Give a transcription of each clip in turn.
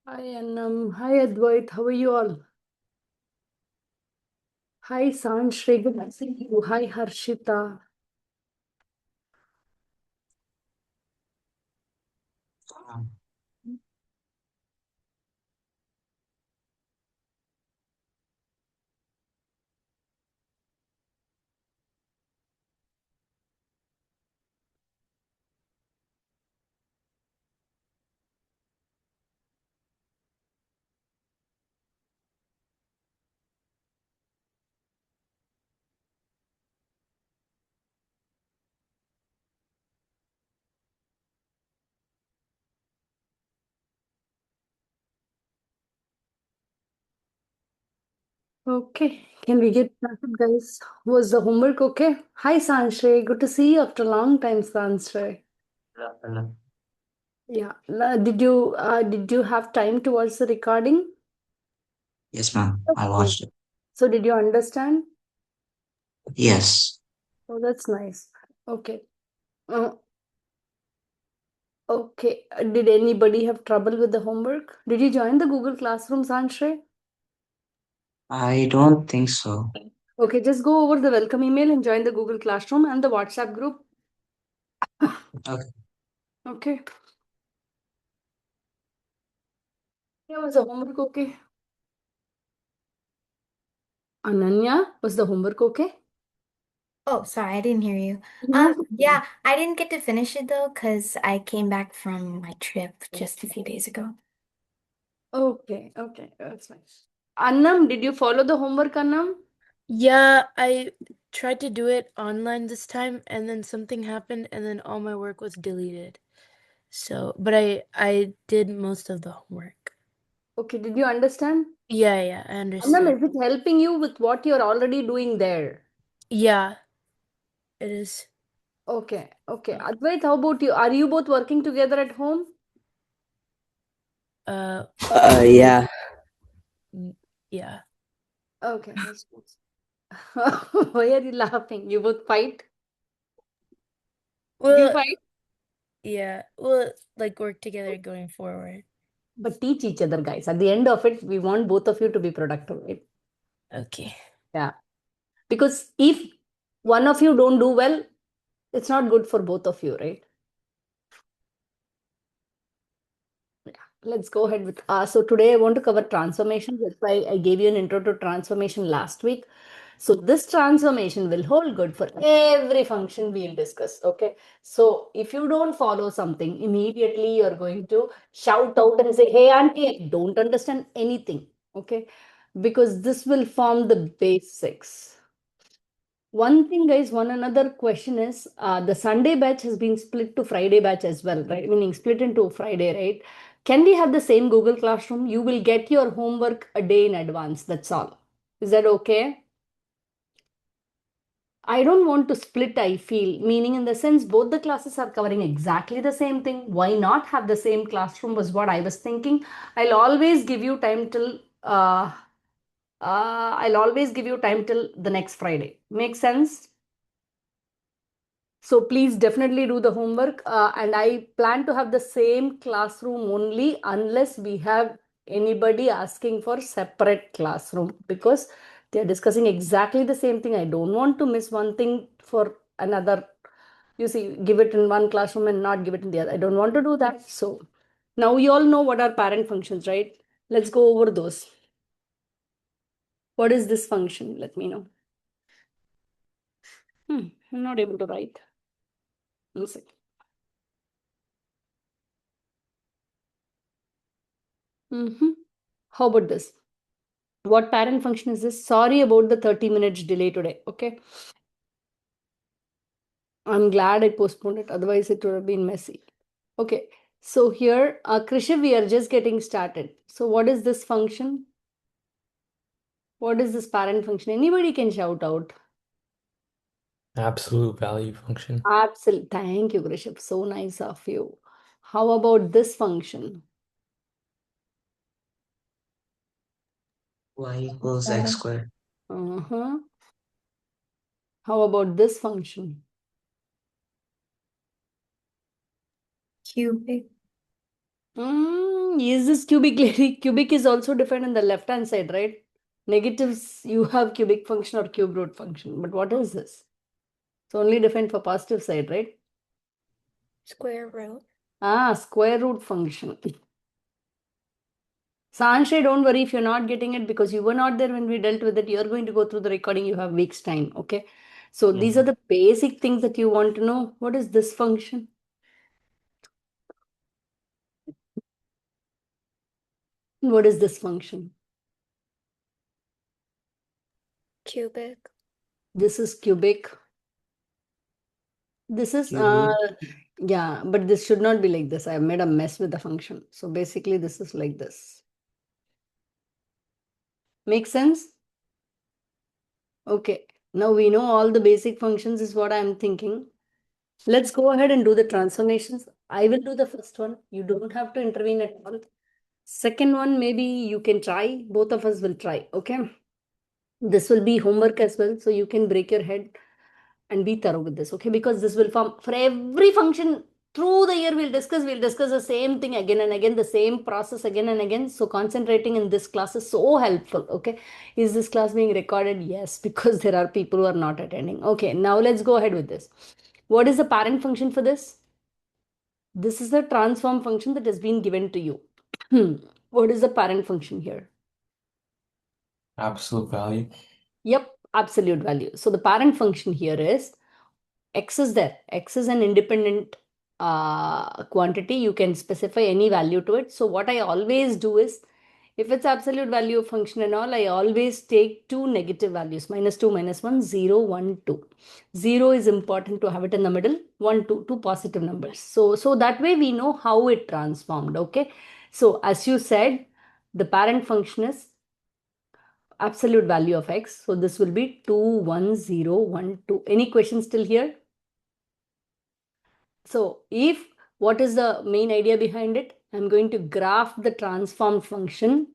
Hi Annam. Hi Advait. How are you all? Hi Sanshri. Good to see you. Hi Harshita. Okay, can we get started, guys? Was the homework okay? Hi Sanshri. Good to see you after a long time, Sanshri. Hello. Yeah. Did you have time to watch the recording? Yes, ma'am. I Okay. watched it. So did you understand? Yes, Oh, that's nice. Okay. Uh, okay. Did anybody have trouble with the homework? Did you join the Google Classroom, Sanshri? I don't think so. Okay, just go over the welcome email and join the Google Classroom and the WhatsApp group. Okay. Okay. Yeah, was the homework okay? Ananya, was the homework okay? Oh, sorry, I didn't hear you. No. Yeah, I didn't get to finish it though, because I came back from my trip just a few days ago. Okay, okay, that's fine. Annam, did you follow the homework, Annam? Yeah, I tried to do it online this time and then something happened and then all my work was deleted. But I did most of the homework. Okay, did you understand? Yeah, I Annam, understood. is it helping you with what you're already doing there? Yeah, it is. Okay, okay. Advait, how about you? Are you both working together at home? Uh, Yeah. y- yeah. Okay, that's good. Why are you laughing? You both fight? Do you Well, fight? yeah. Well, like work together going forward. But teach each other, guys. At the end of it, we want both of you to be productive, right? Okay. Yeah. Because if one of you don't do well, it's not good for both of you, right? Yeah. Let's go ahead with so today I want to cover transformation. That's why I gave you an intro to transformation last week. So this transformation will hold good for every function we'll discuss. Okay. So if you don't follow something, immediately you're going to shout out and say, "Hey, auntie, I don't understand anything." Okay. Because this will form the basics. One thing, guys, one another question is the Sunday batch has been split to Friday batch as well, right? Meaning split into Friday, right? Can we have the same Google Classroom? You will get your homework a day in advance. That's all. Is that okay? I don't want to split, I feel, meaning in the sense both the classes are covering exactly the same thing. Why not have the same classroom was what I was thinking. I'll always give you time till I'll always give you time till the next Friday. Make sense? So please definitely do the homework. And I plan to have the same classroom only unless we have anybody asking for separate classroom because they're discussing exactly the same thing. I don't want to miss one thing for another. You see, give it in one classroom and not give it in the other. I don't want to do that. So now you all know what are parent functions, right? Let's go over those. What is this function? Let me know. I'm not able to write. One second. How about this? What parent function is this? Sorry about the 30 minutes delay today. Okay. I'm glad I postponed it. Otherwise, it would have been messy. Okay. So here, Krisha, we are just getting started. So what is this function? What is this parent function? Anybody can shout out. Absolute value function. Absolutely. Thank you, Krisha. So nice of you. How about this function? Y equals x squared. Uh-huh. How about this function? Cubic. Is this cubic lady? Cubic is also defined on the left hand side, right? Negatives, you have cubic function or cube root function. But what is this? It's only defined for positive side, right? Square root. Square root function. Sanshay, don't worry if you're not getting it because you were not there when we dealt with it. You're going to go through the recording. You have weeks time. Okay. So these are the basic things that you want to know. What is this function? What is this function? Cubic. This is cubic. This is, yeah, but this should not be like this. I have made a mess with the function. So basically this is like this. Make sense? Okay. Now we know all the basic functions is what I'm thinking. Let's go ahead and do the transformations. I will do the first one. You don't have to intervene at all. Second one, maybe you can try. Both of us will try. Okay. This will be homework as well. So you can break your head and be thorough with this. Okay. Because this will form for every function through the year. We'll discuss the same thing again and again, the same process again and again. So concentrating in this class is so helpful. Okay. Is this class being recorded? Yes, because there are people who are not attending. Okay. Now let's go ahead with this. What is the parent function for this? This is the transform function that has been given to you. What is the parent function here? Absolute value. Yep, absolute value. So the parent function here is x is there. X is an independent quantity. You can specify any value to it. So what I always do is, if it's absolute value of function and all, I always take two negative values, -2, -1, 0, 1, 2. 0 is important to have it in the middle, 1, 2, two positive numbers. So that way we know how it transformed, okay? So as you said, the parent function is absolute value of x. So this will be 2, 1, 0, 1, 2. Any questions still here? So if, what is the main idea behind it? I'm going to graph the transform function,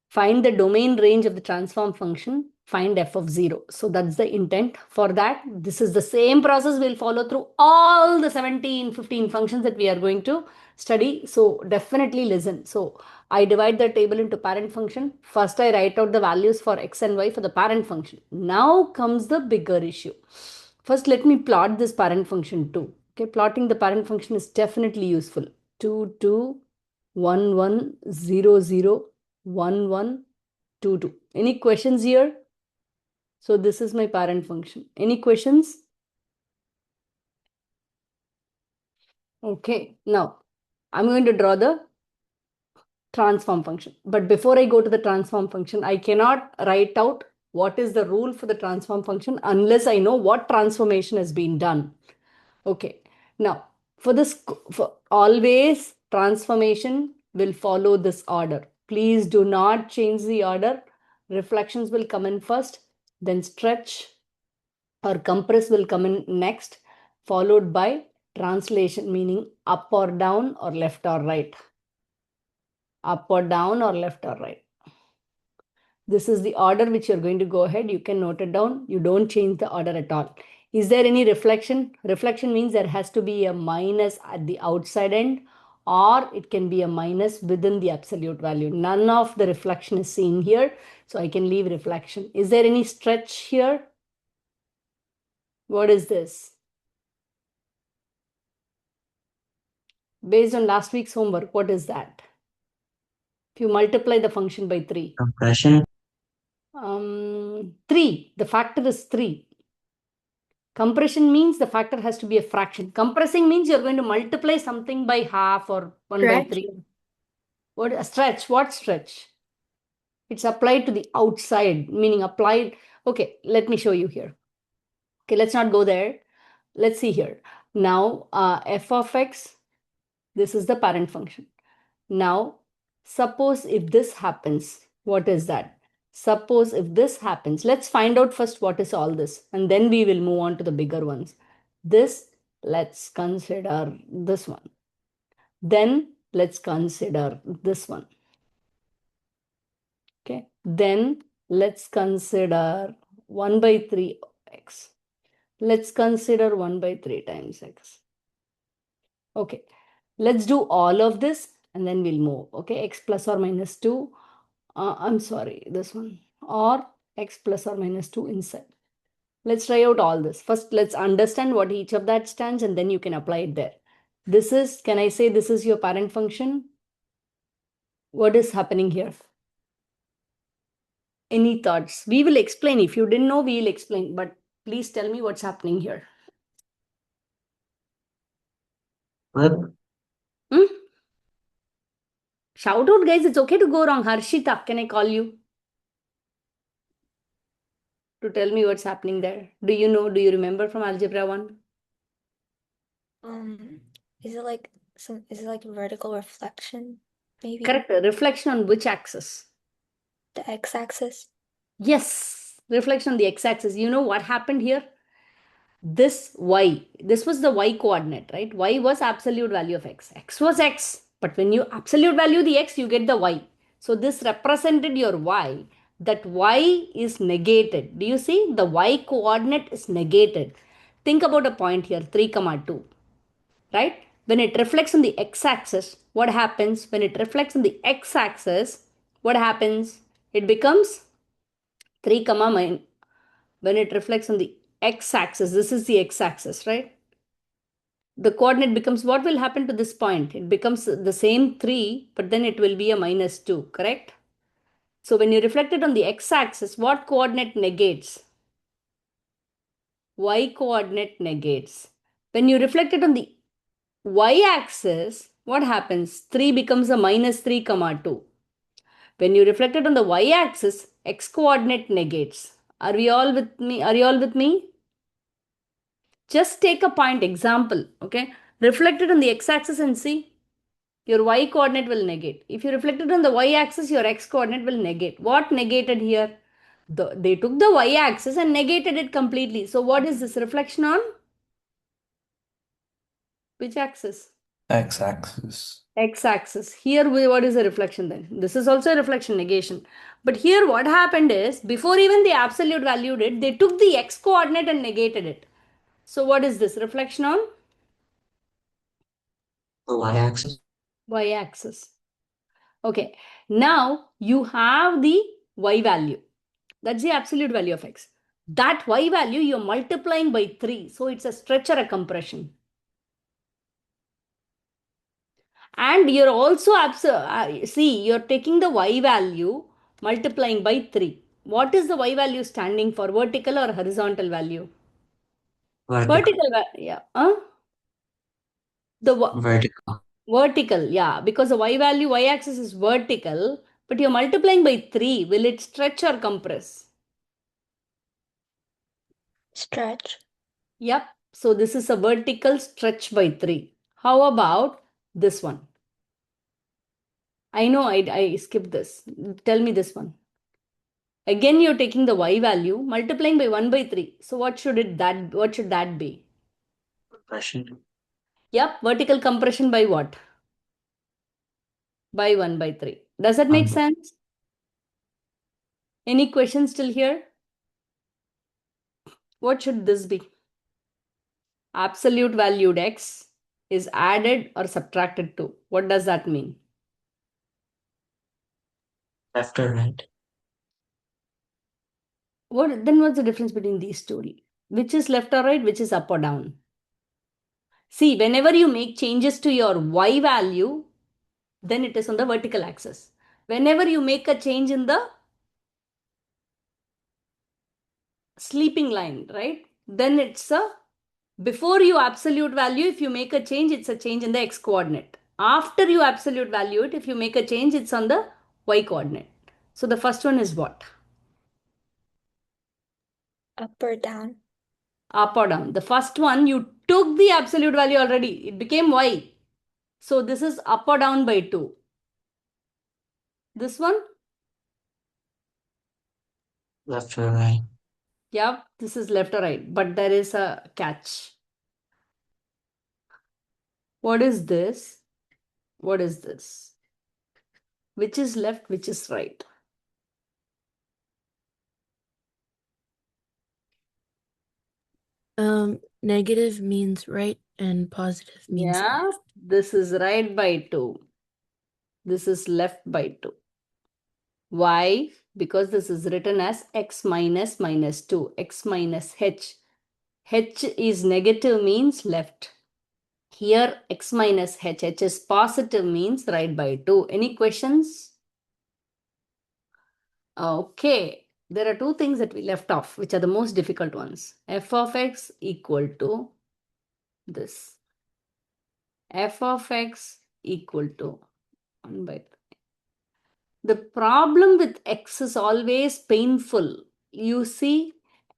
find the domain range of the transform function, find f of 0. So that's the intent. For that, this is the same process we'll follow through all the 17, 15 functions that we are going to study. So definitely listen. So I divide the table into parent function. First, I write out the values for x and y for the parent function. Now comes the bigger issue. First, let me plot this parent function too. Okay, plotting the parent function is definitely useful. 2, 2, 1, 1, 0, 0, 1, 1, 2, 2. Any questions here? So this is my parent function. Any questions? Okay, now I'm going to draw the transform function. But before I go to the transform function, I cannot write out what is the rule for the transform function unless I know what transformation has been done. Okay, now for this, for always transformation will follow this order. Please do not change the order. Reflections will come in first, then stretch or compress will come in next, followed by translation, meaning up or down or left or right. Up or down or left or right. This is the order which you're going to go ahead. You can note it down. You don't change the order at all. Is there any reflection? Reflection means there has to be a minus at the outside end, or it can be a minus within the absolute value. None of the reflection is seen here, so I can leave reflection. Is there any stretch here? What is this? Based on last week's homework, what is that? If you multiply the function by 3. Compression. 3. The factor is 3. Compression means the factor has to be a fraction. Compressing means you're going to multiply something by half or 1 by 3. What a stretch? What stretch? It's applied to the outside, meaning applied. Okay, let me show you here. Okay, let's not go there. Let's see here. Now, f of x, this is the parent function. Now, suppose if this happens, what is that? Suppose if this happens, let's find out first what is all this, and then we will move on to the bigger ones. This, let's consider this one. Then let's consider this one. Okay. Then let's consider 1 by 3 x. Let's consider 1 by 3 times x. Okay. Let's do all of this. and then we'll move. Okay, x plus or minus 2. I'm sorry, this one. Or x plus or minus 2 inside. Let's try out all this. First, let's understand what each of that stands and then you can apply it there. This is, can I say this is your parent function? What is happening here? Any thoughts? We will explain. If you didn't know, we will explain. But please tell me what's happening here. Flip. Hmm? Shout out, guys. It's okay to go wrong. Harshita, can I call you to tell me what's happening there? Do you know? Do you remember from Algebra 1? Is it like vertical reflection? Maybe Correct. A reflection on which axis? the x-axis. Yes. Reflection on the x-axis. You know what happened here? This y, this was the y coordinate, right? Y was absolute value of x. X was x. But when you absolute value the x, you get the y. So this represented your y. That y is negated. Do you see? The y coordinate is negated. Think about a point here, 3, 2. Right? When it reflects on the x-axis, what happens? When it reflects on the x-axis, what happens? It becomes 3, minus. When it reflects on the x-axis, this is the x-axis, right? The coordinate becomes, what will happen to this point? It becomes the same 3, but then it will be a minus 2, correct? So when you reflect it on the x-axis, what coordinate negates? Y coordinate negates. When you reflect it on the y-axis, what happens? 3 becomes a minus 3, 2. When you reflect it on the y-axis, x coordinate negates. Are we all with me? Are you all with me? Just take a point example, okay? Reflect it on the x-axis and see. Your y coordinate will negate. If you reflect it on the y axis, your x coordinate will negate. What negated here? They took the y axis and negated it completely. So what is this reflection on? Which axis? X-axis. X-axis. Here, what is the reflection then? This is also a reflection negation. But here what happened is, before even the absolute valued it, they took the x coordinate and negated it. So what is this? Reflection on? The y-axis. Y-axis. Okay. Now you have the y value. That's the absolute value of x. That y value you're multiplying by 3. So it's a stretch or a compression. And you're also, see, you're taking the y value multiplying by 3. What is the y value standing for? Vertical or horizontal value? Vertical. Yeah. Vertical. Vertical, yeah. Because the y value, y axis is vertical. But you're multiplying by 3. Will it stretch or compress? Stretch. Yep. So this is a vertical stretch by 3. How about this one? I know I skipped this. Tell me this one. Again, you're taking the y value, multiplying by 1 by 3. So what should that be? Compression. Yep, vertical compression by what? By 1 by 3. Does that make sense? Any questions still here? What should this be? Absolute valued x is added or subtracted to. What does that mean? Left or right? What's the difference between these two? Which is left or right? Which is up or down? See, whenever you make changes to your y value, then it is on the vertical axis. Whenever you make a change in the sleeping line, right? Then before you absolute value, if you make a change, it's a change in the x coordinate. After you absolute value it, if you make a change, it's on the y coordinate. So the first one is what? Up or down? Up or down. The first one, you took the absolute value already. It became y. So this is up or down by 2. This one? Left or right? Yep, this is left or right. But there is a catch. What is this? What is this? Which is left, which is right? Negative means right and positive means Yeah, left. this is right by 2. This is left by 2. Why? Because this is written as x minus minus 2, x minus h. H is negative means left. Here x minus h, h is positive means right by 2. Any questions? Okay. There are two things that we left off, which are the most difficult ones. F of x equal to this. F of x equal to 1 by 3. The problem with x is always painful. You see,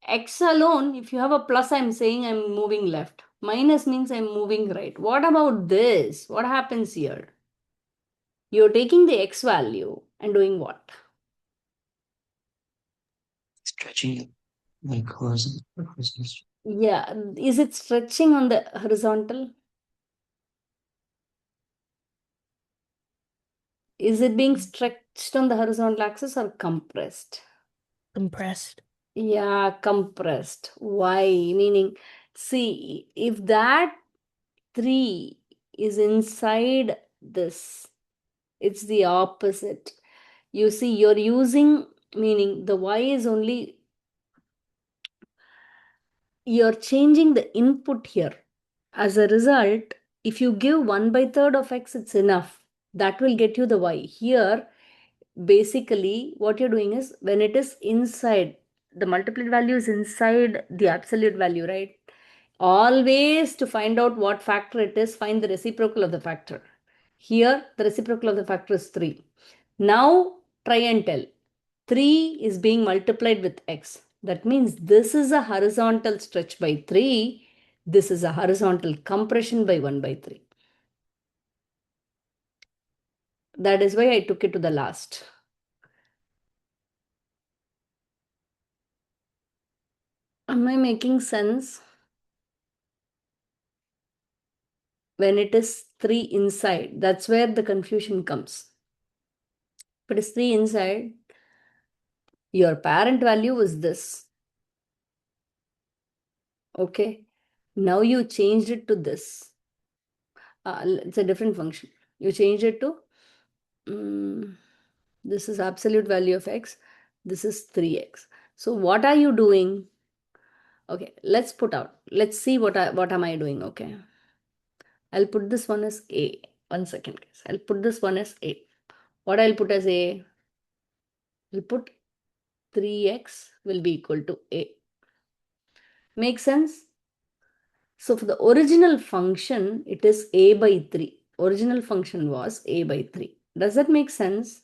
x alone, if you have a plus, I'm saying I'm moving left. Minus means I'm moving right. What about this? What happens here? You're taking the x value and doing what? Stretching like horizontal. Yeah, is it stretching on the horizontal? Is it being stretched on the horizontal axis or compressed? Compressed. Yeah, compressed. Why? Meaning, see, if that 3 is inside this, it's the opposite. You see, you're using, meaning the y is only, you're changing the input here. As a result, if you give 1 by 3rd of x, it's enough. That will get you the y. Here, basically, what you're doing is when it is inside, the multiplied value is inside the absolute value, right? Always to find out what factor it is, find the reciprocal of the factor. Here, the reciprocal of the factor is 3. Now, try and tell. 3 is being multiplied with x. That means this is a horizontal stretch by 3. This is a horizontal compression by 1 by 3. That is why I took it to the last. Am I making sense? When it is 3 inside, that's where the confusion comes. If it is 3 inside, your parent value is this. Okay. Now you changed it to this. It's a different function. You changed it to, this is absolute value of x. This is 3x. So what are you doing? Okay, let's put out. Let's see what am I doing, okay? I'll put this one as a. 1 second, guys. I'll put this one as a. What I'll put as a? I'll put 3x will be equal to a. Make sense? So for the original function, it is a by 3. Original function was a by 3. Does that make sense?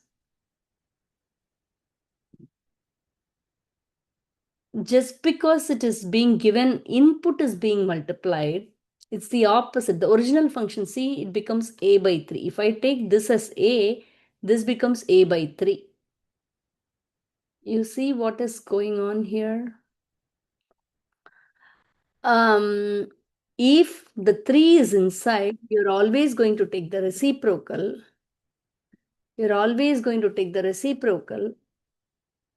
Just because it is being given, input is being multiplied, it's the opposite. The original function, see, it becomes a by 3. If I take this as a, this becomes a by 3. You see what is going on here? If the 3 is inside, you're always going to take the reciprocal. You're always going to take the reciprocal.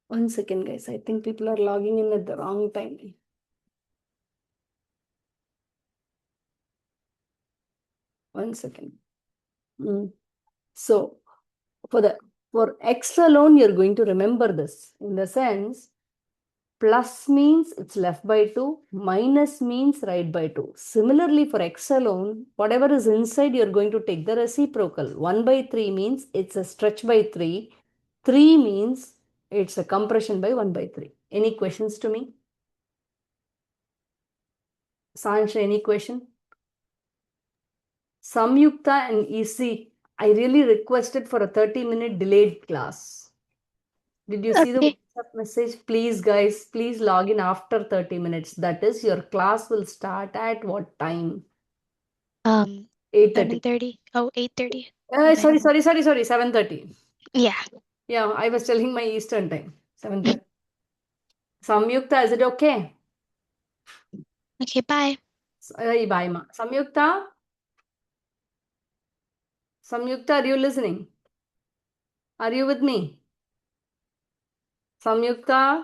1 second, guys. I think people are logging in at the wrong time. One second. So for x alone, you're going to remember this. In the sense, plus means it's left by 2, minus means right by 2. Similarly, for x alone, whatever is inside, you're going to take the reciprocal. 1 by 3 means it's a stretch by 3. 3 means it's a compression by 1 by 3. Any questions to me? Sansh, any question? Samyukta and EC, I really requested for a 30-minute delayed class. Did you see the Okay. WhatsApp message? Please, guys, please log in after 30 minutes. That is, your class will start at what time? 8:30. 7:30. Oh, 8:30. Sorry, Okay. 7:30. Yeah. Yeah, I was telling my Eastern time. 7:30. Samyukta, is it okay? Okay, bye. Bye, ma. Samyukta? Samyukta, are you listening? Are you with me? Samyukta?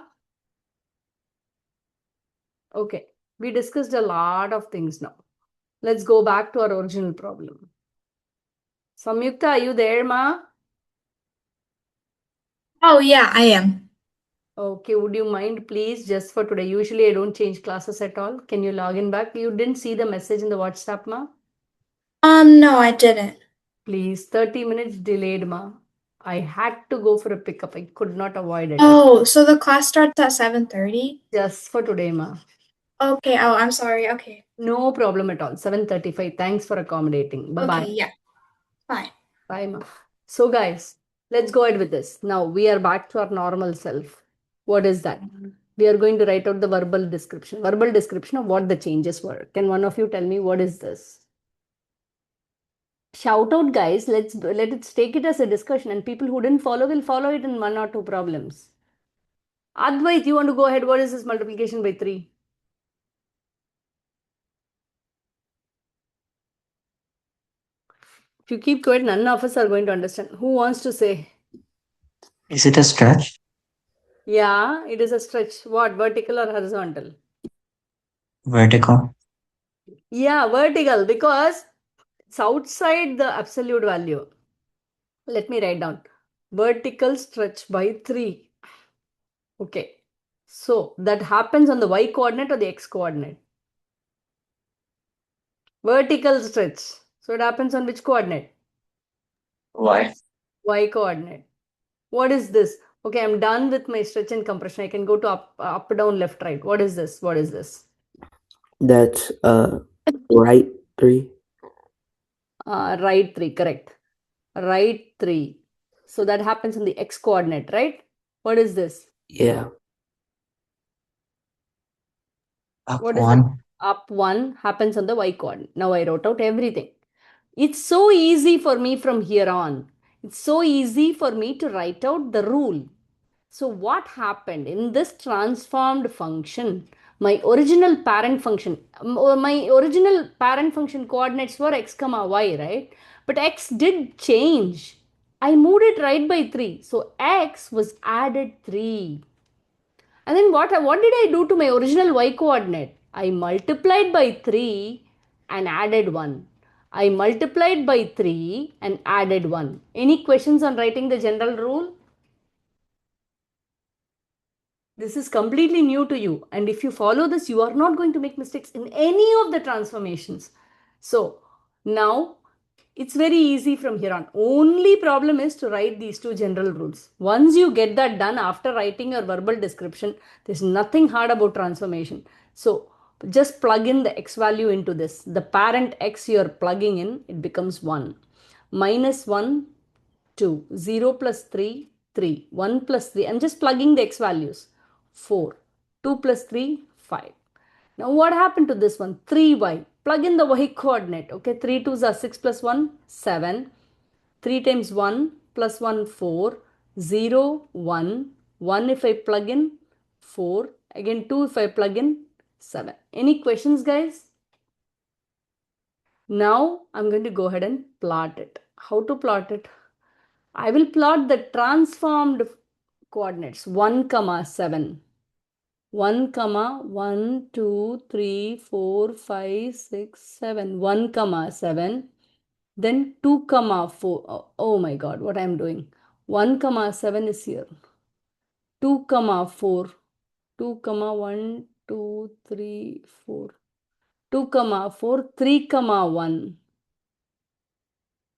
Okay. We discussed a lot of things now. Let's go back to our original problem. Samyukta, are you there, ma? Oh, yeah, I am. Okay, would you mind please just for today? Usually I don't change classes at all. Can you log in back? You didn't see the message in the WhatsApp, ma? No, I didn't. Please, 30 minutes delayed, ma. I had to go for a pickup. I could not avoid it. Oh, so the class starts at 7:30? Just for today, ma. Okay, oh, I'm sorry. Okay. No problem at all. 7:35. Thanks for accommodating. Bye-bye. Okay, yeah. Fine. Bye, ma. So, guys, let's go ahead with this. Now, we are back to our normal self. What is that? We are going to write out the verbal description. Verbal description of what the changes were. Can one of you tell me what is this? Shout out, guys. Let it take it as a discussion, and people who didn't follow will follow it in one or two problems. Advait, you want to go ahead? What is this multiplication by 3? If you keep quiet, none of us are going to understand. Who wants to say? Is it a stretch? Yeah, it is a stretch. What? Vertical or horizontal? Vertical? Yeah, vertical because it's outside the absolute value. Let me write down. Vertical stretch by 3. Okay. So that happens on the y coordinate or the x coordinate? Vertical stretch. So it happens on which coordinate? Why? Y coordinate. What is this? Okay, I'm done with my stretch and compression. I can go to up, down, left, right. What is this? What is this? That's right 3. Right 3, correct. Right 3. So that happens in the x coordinate, right? What is this? Yeah. Up What is it? 1. Up 1 happens on the y coordinate. Now I wrote out everything. It's so easy for me from here on. It's so easy for me to write out the rule. So what happened in this transformed function? My original parent function coordinates were x comma y, right? But x did change. I moved it right by 3. So x was added 3. And then what did I do to my original y coordinate? I multiplied by 3 and added 1. I multiplied by 3 and added 1. Any questions on writing the general rule? This is completely new to you. And if you follow this, you are not going to make mistakes in any of the transformations. So now it's very easy from here on. Only problem is to write these two general rules. Once you get that done after writing your verbal description, there's nothing hard about transformation. So just plug in the x value into this. The parent x you're plugging in, it becomes 1. Minus 1, 2. 0 plus 3, 3. 1 plus 3. I'm just plugging the x values. 4. 2 plus 3, 5. Now what happened to this one? 3y. Plug in the y coordinate. Okay, 3 2s are 6 plus 1, 7. 3 times 1 plus 1, 4. 0, 1. 1 if I plug in, 4. Again 2 if I plug in, 7. Any questions, guys? Now I'm going to go ahead and plot it. How to plot it? I will plot the transformed coordinates 1 comma 7. 1 comma 1 2 3 4 5 6 7. 1 comma 7. Then 2 comma 4. Oh my god, what I am doing. 1 comma 7 is here. 2 comma 4. 2 comma 1 2 3 4. 2 comma 4. 3 comma 1.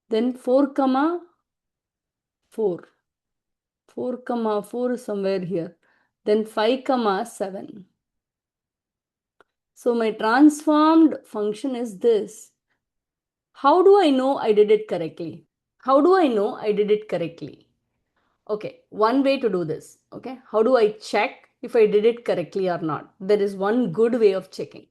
Then 4 comma 4. 4 comma 4 is somewhere here. Then 5 comma 7. So my transformed function is this. How do I know I did it correctly? How do I know I did it correctly? Okay, one way to do this. Okay, how do I check if I did it correctly or not? There is one good way of checking.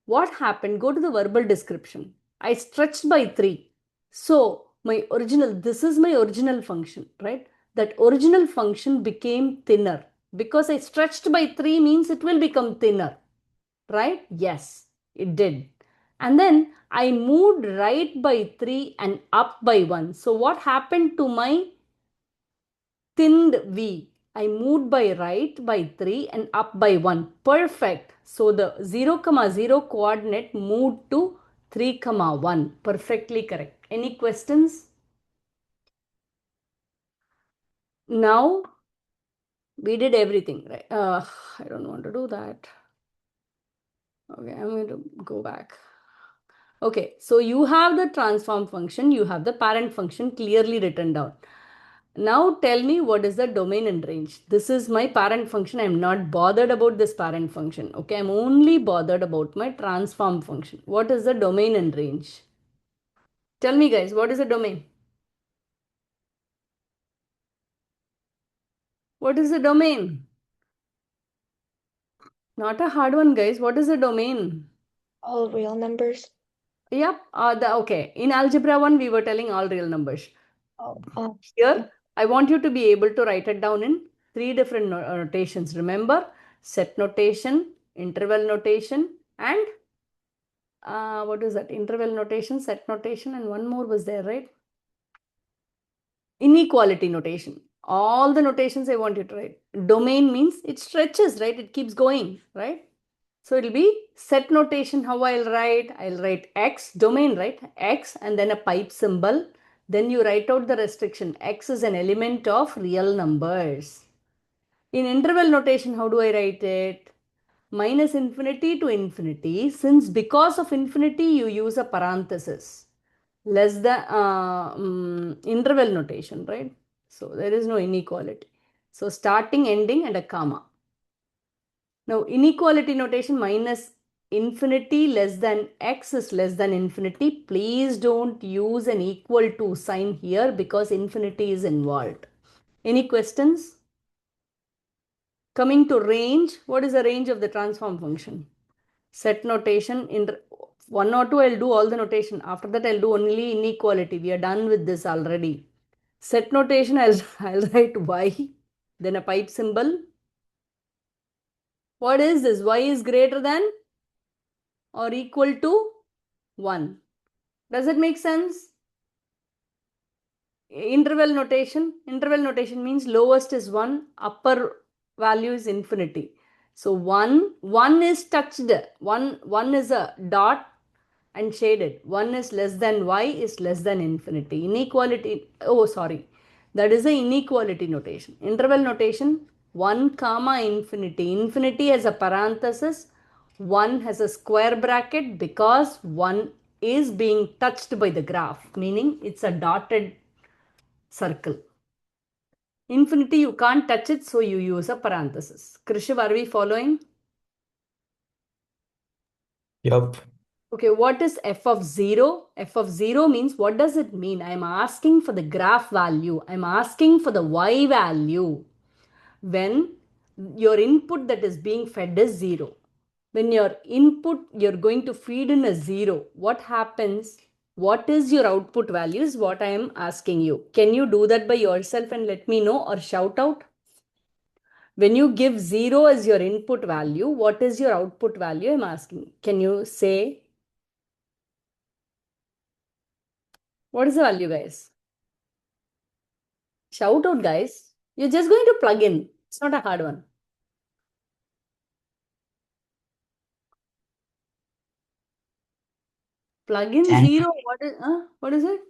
What happened? Go to the verbal description. I stretched by 3. So this is my original function, right? That original function became thinner. Because I stretched by 3 means it will become thinner, right? Yes, it did. And then I moved right by 3 and up by 1. So what happened to my thinned V? I moved by right by 3 and up by 1. Perfect. So the 0, comma 0 coordinate moved to 3, comma 1. Perfectly correct. Any questions? Now We did everything, right? I don't want to do that. Okay, I'm going to go back. Okay, so you have the transform function, you have the parent function clearly written down. Now tell me what is the domain and range. This is my parent function. I'm not bothered about this parent function. Okay, I'm only bothered about my transform function. What is the domain and range? Tell me guys, what is the domain? What is the domain? Not a hard one, guys. What is the domain? All real numbers. Yep. Okay. In algebra 1, we were telling all real numbers. Oh. Here, I want you to be able to write it down in 3 different notations. Remember, set notation, interval notation, and what is that? Interval notation, set notation, and one more was there, right? Inequality notation. All the notations I want you to write. Domain means it stretches, right? It keeps going, right? So it'll be set notation. How I'll write? I'll write X, domain, right? X and then a pipe symbol. Then you write out the restriction. X is an element of real numbers. In interval notation, how do I write it? Minus infinity to infinity. Since because of infinity, you use a parenthesis. Less than interval notation, right? So there is no inequality. So starting, ending, and a comma. Now inequality notation minus infinity less than x is less than infinity. Please don't use an equal to sign here because infinity is involved. Any questions? Coming to range, what is the range of the transform function? Set notation in 1 or 2 I'll do all the notation. After that I'll do only inequality. We are done with this already. Set notation I'll write y, then a pipe symbol. What is this? Y is greater than or equal to 1. Does it make sense? Interval notation means lowest is 1, upper value is infinity. So 1 is touched, 1 is a dot and shaded. 1 is less than y is less than infinity. Inequality, oh sorry, that is the inequality notation. Interval notation, 1 comma infinity. Infinity has a parenthesis, 1 has a square bracket because 1 is being touched by the graph, meaning it's a dotted circle. Infinity, you can't touch it, so you use a parenthesis. Krishav, are we following? Yup. Okay, what is f of 0? F of 0 means what does it mean? I'm asking for the graph value. I'm asking for the y value. When your input that is being fed is 0. When your input you're going to feed in a 0, what happens? What is your output value is what I am asking you. Can you do that by yourself and let me know or shout out? When you give 0 as your input value, what is your output value? I'm asking. Can you say? What is the value, guys? Shout out, guys. You're just going to plug in. It's not a hard one. Plug in 10. 0. What is it?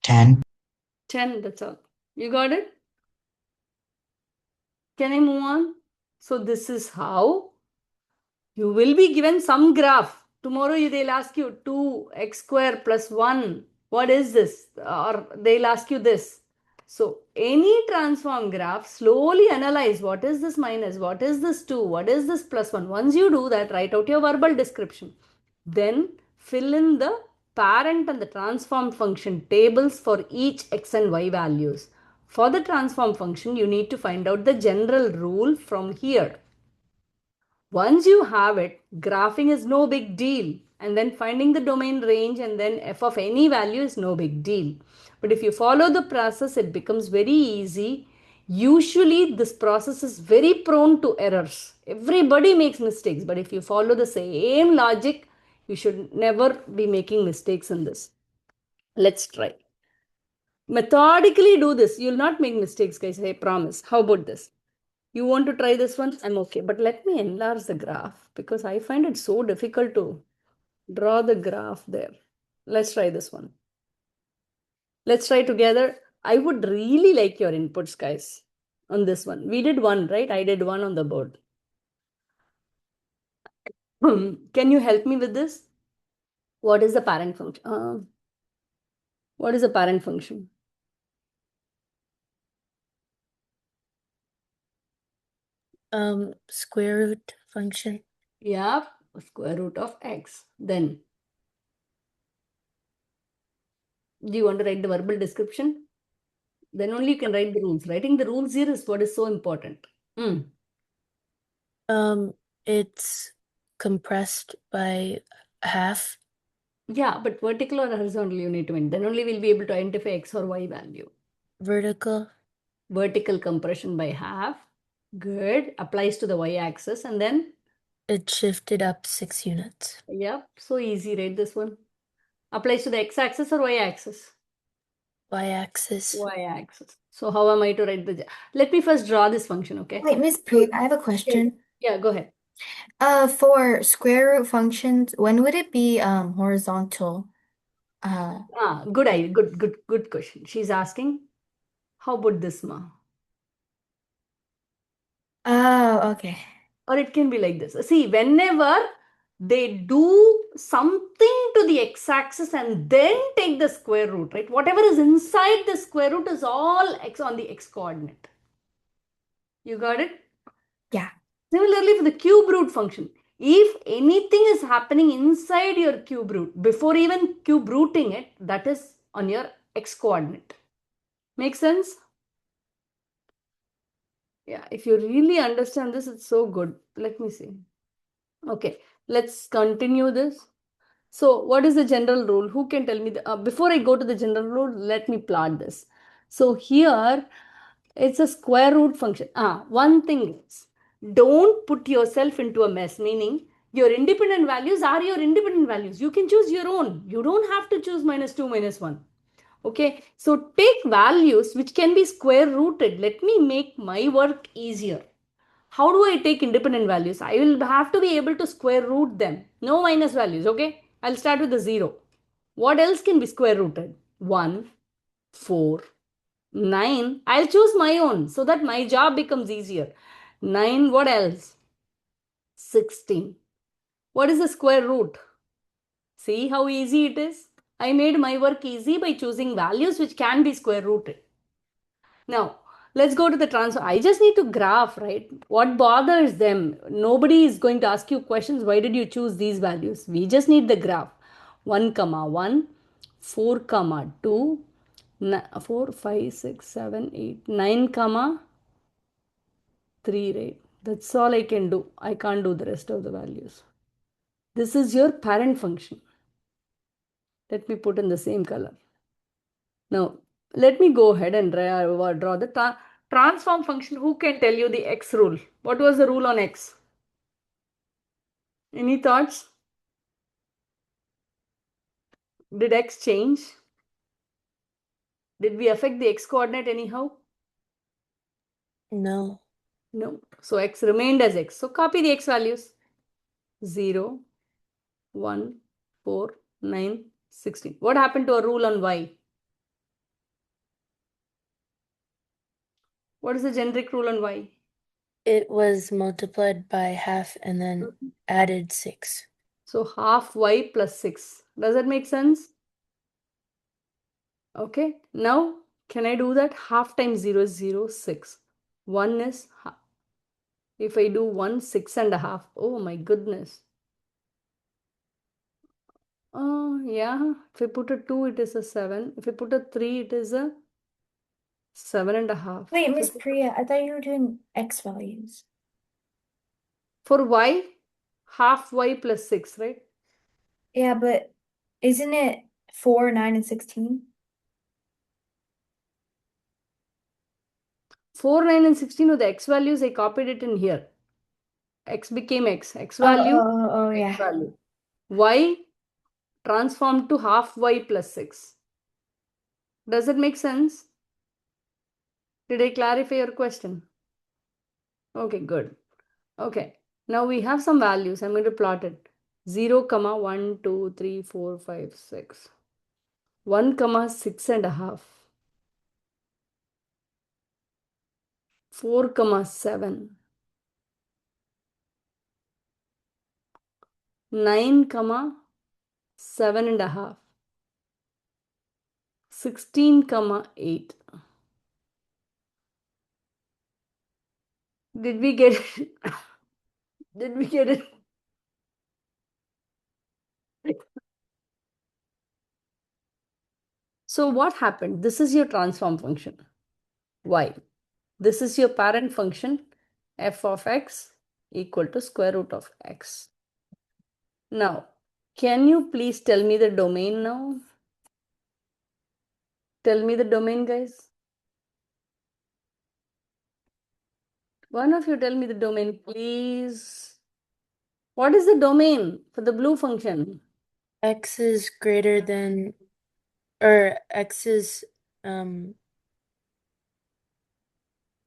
10. 10. That's all. You got it? Can I move on? So this is how you will be given some graph. Tomorrow they'll ask you 2x square plus 1. What is this? Or they'll ask you this. So any transform graph, slowly analyze what is this minus, what is this 2, what is this plus 1. Once you do that, write out your verbal description. Then fill in the parent and the transform function tables for each x and y values. For the transform function, you need to find out the general rule from here. Once you have it, graphing is no big deal. And then finding the domain range and then f of any value is no big deal. But if you follow the process, it becomes very easy. Usually, this process is very prone to errors. Everybody makes mistakes, but if you follow the same logic, you should never be making mistakes in this. Let's try. Methodically do this. You'll not make mistakes, guys. I promise. How about this? You want to try this one? I'm okay. But let me enlarge the graph because I find it so difficult to draw the graph there. Let's try this one. Let's try together. I would really like your inputs, guys. on this one. We did one, right? I did one on the board. Can you help me with this? What is the parent function? What is the parent function? Square root function. Yeah, square root of x. Then, do you want to write the verbal description? Then only you can write the rules. Writing the rules here is what is so important. It's compressed by half. Yeah, but vertical or horizontal you need to mean. Then only we'll be able to identify x or y value. Vertical. Vertical compression by half. Good. Applies to the y-axis and then, It shifted up 6 units. yep, so easy, right? This one. Applies to the x-axis or y-axis? Y-axis. Y-axis. So how am I to write the... Let me first draw this function, okay? Wait, Miss Priya, I have a question. Yeah, go ahead. For square root functions, when would it be horizontal? Good idea. Good question. She's asking, how about this, ma? Oh, okay. Or it can be like this. See, whenever they do something to the x-axis and then take the square root, right? Whatever is inside the square root is all x on the x-coordinate. You got it? Yeah. Similarly, for the cube root function, if anything is happening inside your cube root, before even cube rooting it, that is on your x-coordinate. Make sense? Yeah, if you really understand this, it's so good. Let me see. Okay, let's continue this. So what is the general rule? Who can tell me? Before I go to the general rule, let me plot this. So here, it's a square root function. One thing is, don't put yourself into a mess, meaning your independent values are your independent values. You can choose your own. You don't have to choose -2, -1. Okay, so take values which can be square rooted. Let me make my work easier. How do I take independent values? I will have to be able to square root them. No minus values, okay? I'll start with the 0. What else can be square rooted? 1, 4, 9. I'll choose my own so that my job becomes easier. 9, what else? 16. What is the square root? See how easy it is? I made my work easy by choosing values which can be square rooted. Now, let's go to the transfer. I just need to graph, right? What bothers them? Nobody is going to ask you questions. Why did you choose these values? We just need the graph. 1, comma 1, 4, comma 2, 4, 5, 6, 7, 8, 9, comma 3, right? That's all I can do. I can't do the rest of the values. This is your parent function. Let me put in the same color. Now, let me go ahead and draw the transform function. Who can tell you the x rule? What was the rule on x? Any thoughts? Did x change? Did we affect the x coordinate anyhow? No. No. So x remained as x. So copy the x values. 0, 1, 4, 9, 16. What happened to a rule on y? What is the generic rule on y? It was multiplied by half and then added 6. So half y plus 6. Does that make sense? Okay. Now, can I do that? Half times 0 is 0, 6. 1 is, if I do 1, 6.5. Oh my goodness. Yeah. If I put a 2, it is a 7. If I put a 3, it is a 7.5. Wait, Miss Priya, I thought you were doing x values. For y, half y plus 6, right? Yeah, but isn't it 4, 9, and 16? 4, 9, and 16 with the x values, I copied it in here. X became x. X Oh, value, oh, x yeah. value. Y transformed to half y plus 6. Does it make sense? Did I clarify your question? Okay, good. Okay, now we have some values. I'm going to plot it. 0, comma 1, 2, 3, 4, 5, 6. 1, comma 6.5. 4,7. 9,7.5. 16,8. Did we get it? Did we get it? So what happened? This is your transform function, y. This is your parent function, f of x equal to square root of x. Now, can you please tell me the domain now? Tell me the domain, guys. One of you tell me the domain, please. What is the domain for the blue function? X is greater than, or X is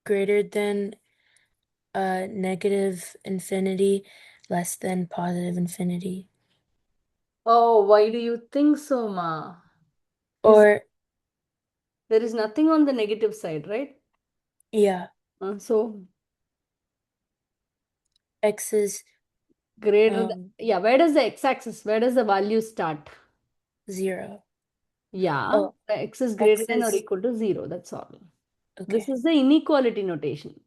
greater than negative infinity, less than positive infinity. Oh, why do you think so, Ma? Or, There is nothing on the negative side, right? yeah, So X is greater than, yeah, where does the x-axis, where does the value start? 0. Yeah, Oh, the x is greater X than or is, equal to 0, that's all. This okay. is the inequality notation.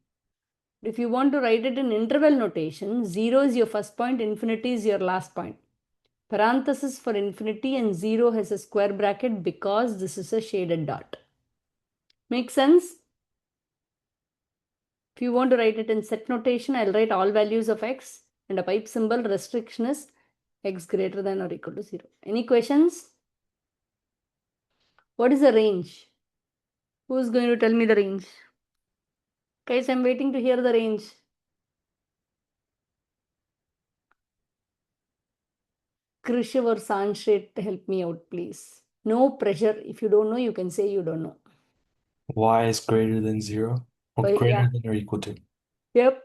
If you want to write it in interval notation, 0 is your first point, infinity is your last point. Parenthesis for infinity and 0 has a square bracket because this is a shaded dot. Make sense? If you want to write it in set notation, I'll write all values of x and a pipe symbol restriction is x greater than or equal to 0. Any questions? What is the range? Who's going to tell me the range? Guys, I'm waiting to hear the range. Krishav or Sanshrit, help me out, please. No pressure. If you don't know, you can say you don't know. Y is greater than 0 or But greater yeah, than or equal to. yep.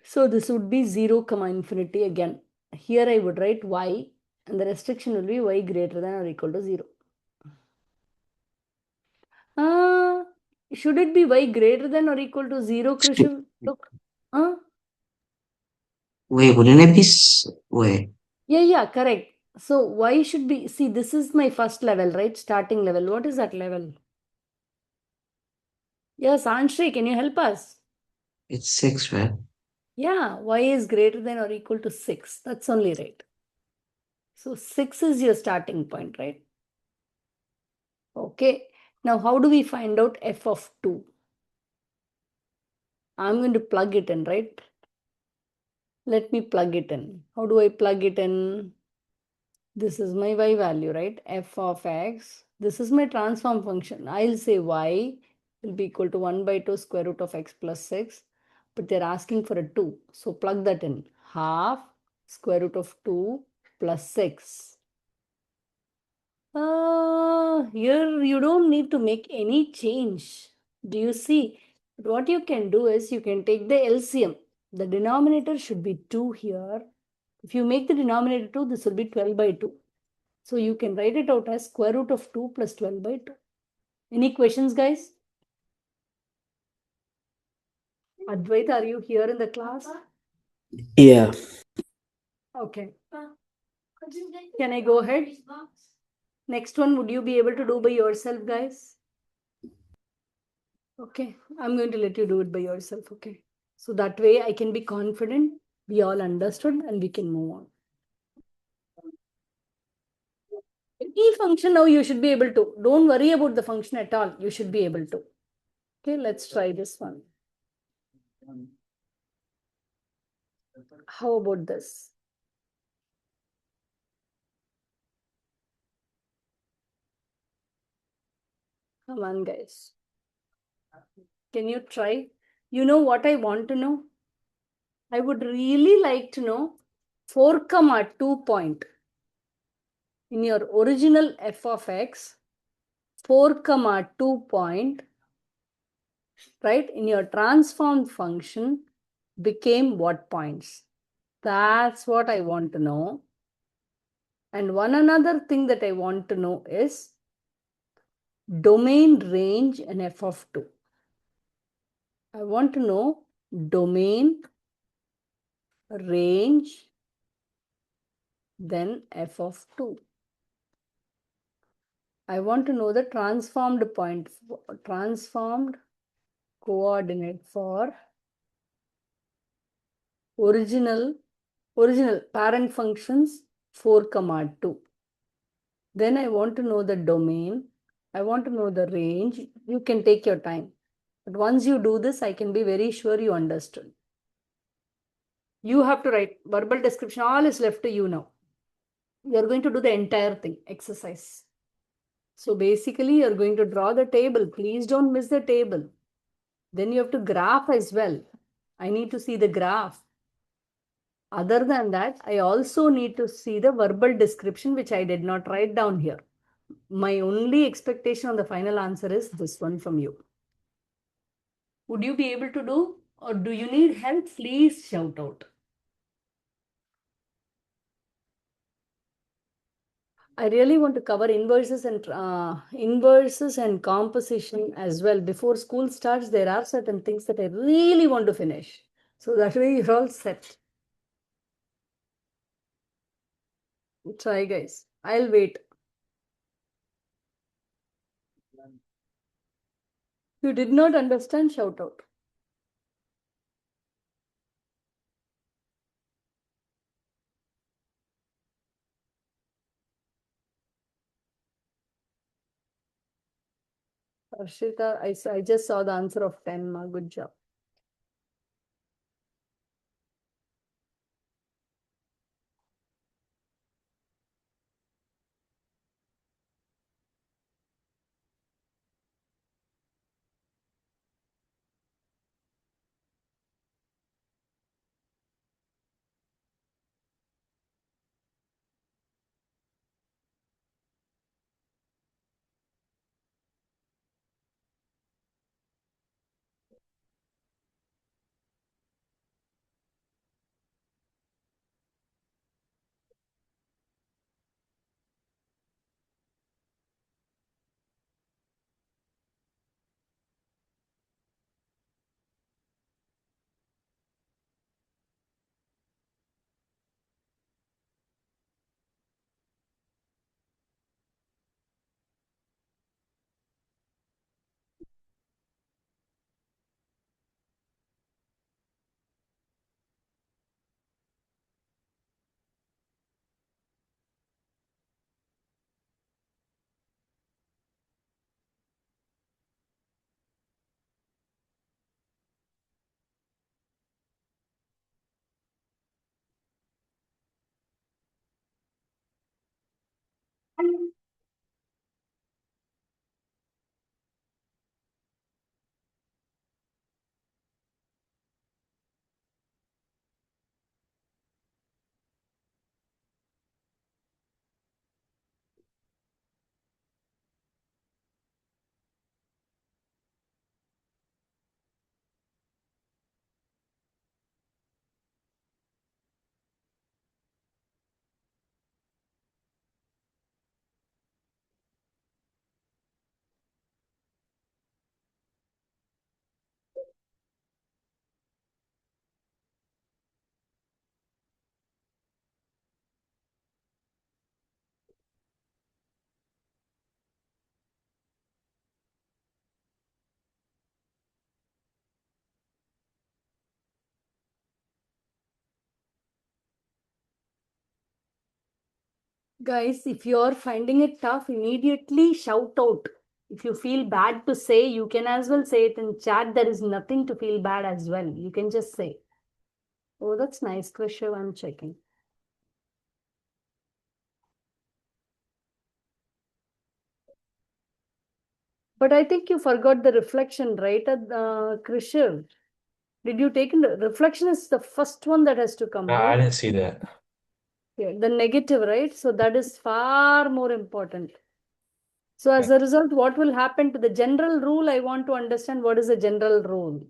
So this would be 0, infinity again. Here I would write y and the restriction will be y greater than or equal to 0. Uh, should it be y greater than or equal to 0, Krishav? Look. Wait, wouldn't it be wait? Yeah, correct. So y should be, see, this is my first level, right? Starting level. What is that level? Yes, Anshri, can you help us? It's 6, right? Yeah, y is greater than or equal to 6. That's only right. So 6 is your starting point, right? Okay. Now, how do we find out f of 2? I'm going to plug it in, right? Let me plug it in. How do I plug it in? This is my y value, right? F of x. This is my transform function. I'll say y will be equal to 1 by 2 square root of x plus 6. But they're asking for a 2. So plug that in. Half square root of 2 plus 6. Here you don't need to make any change. Do you see? What you can do is you can take the LCM. The denominator should be 2 here. If you make the denominator 2, this will be 12 by 2. So you can write it out as square root of 2 plus 12 by 2. Any questions, guys? Advaita, are you here in the class? Yeah. Okay. Can I go ahead? Next one, would you be able to do by yourself, guys? Okay, I'm going to let you do it by yourself, okay? So that way I can be confident, we all understood, and we can move on. Any function now you should be able to. Don't worry about the function at all. You should be able to. Okay, let's try this one. How about this? Come on, guys. Can you try? You know what I want to know? I would really like to know 4, 2 point. In your original f of x, 4, 2 point, right, in your transform function became what points? That's what I want to know. And one another thing that I want to know is domain range and f of 2. I want to know domain, range, then f of 2. I want to know the transformed coordinate for original parent functions 4, 2. Then I want to know the domain. I want to know the range. You can take your time. But once you do this, I can be very sure you understood. You have to write verbal description. All is left to you now. You are going to do the entire thing, exercise. So basically, you're going to draw the table. Please don't miss the table. Then you have to graph as well. I need to see the graph. Other than that, I also need to see the verbal description, which I did not write down here. My only expectation on the final answer is this one from you. Would you be able to do, or do you need help? Please shout out. I really want to cover inverses and composition as well. Before school starts, there are certain things that I really want to finish. So that way you're all set. Try, guys. I'll wait. You did not understand, shout out. Arshita, I just saw the answer of 10. Ma. Good job. Guys, if you're finding it tough, immediately shout out. If you feel bad to say, you can as well say it in chat. There is nothing to feel bad as well. You can just say. Oh, that's nice, Krishav. I'm checking. But I think you forgot the reflection, right, Krishav? Did you take in the reflection is the first one that has to come, I right? didn't see that. Yeah, the negative, right? So that is far more important. So as a result, what will happen to the general rule? I want to understand what is the general rule.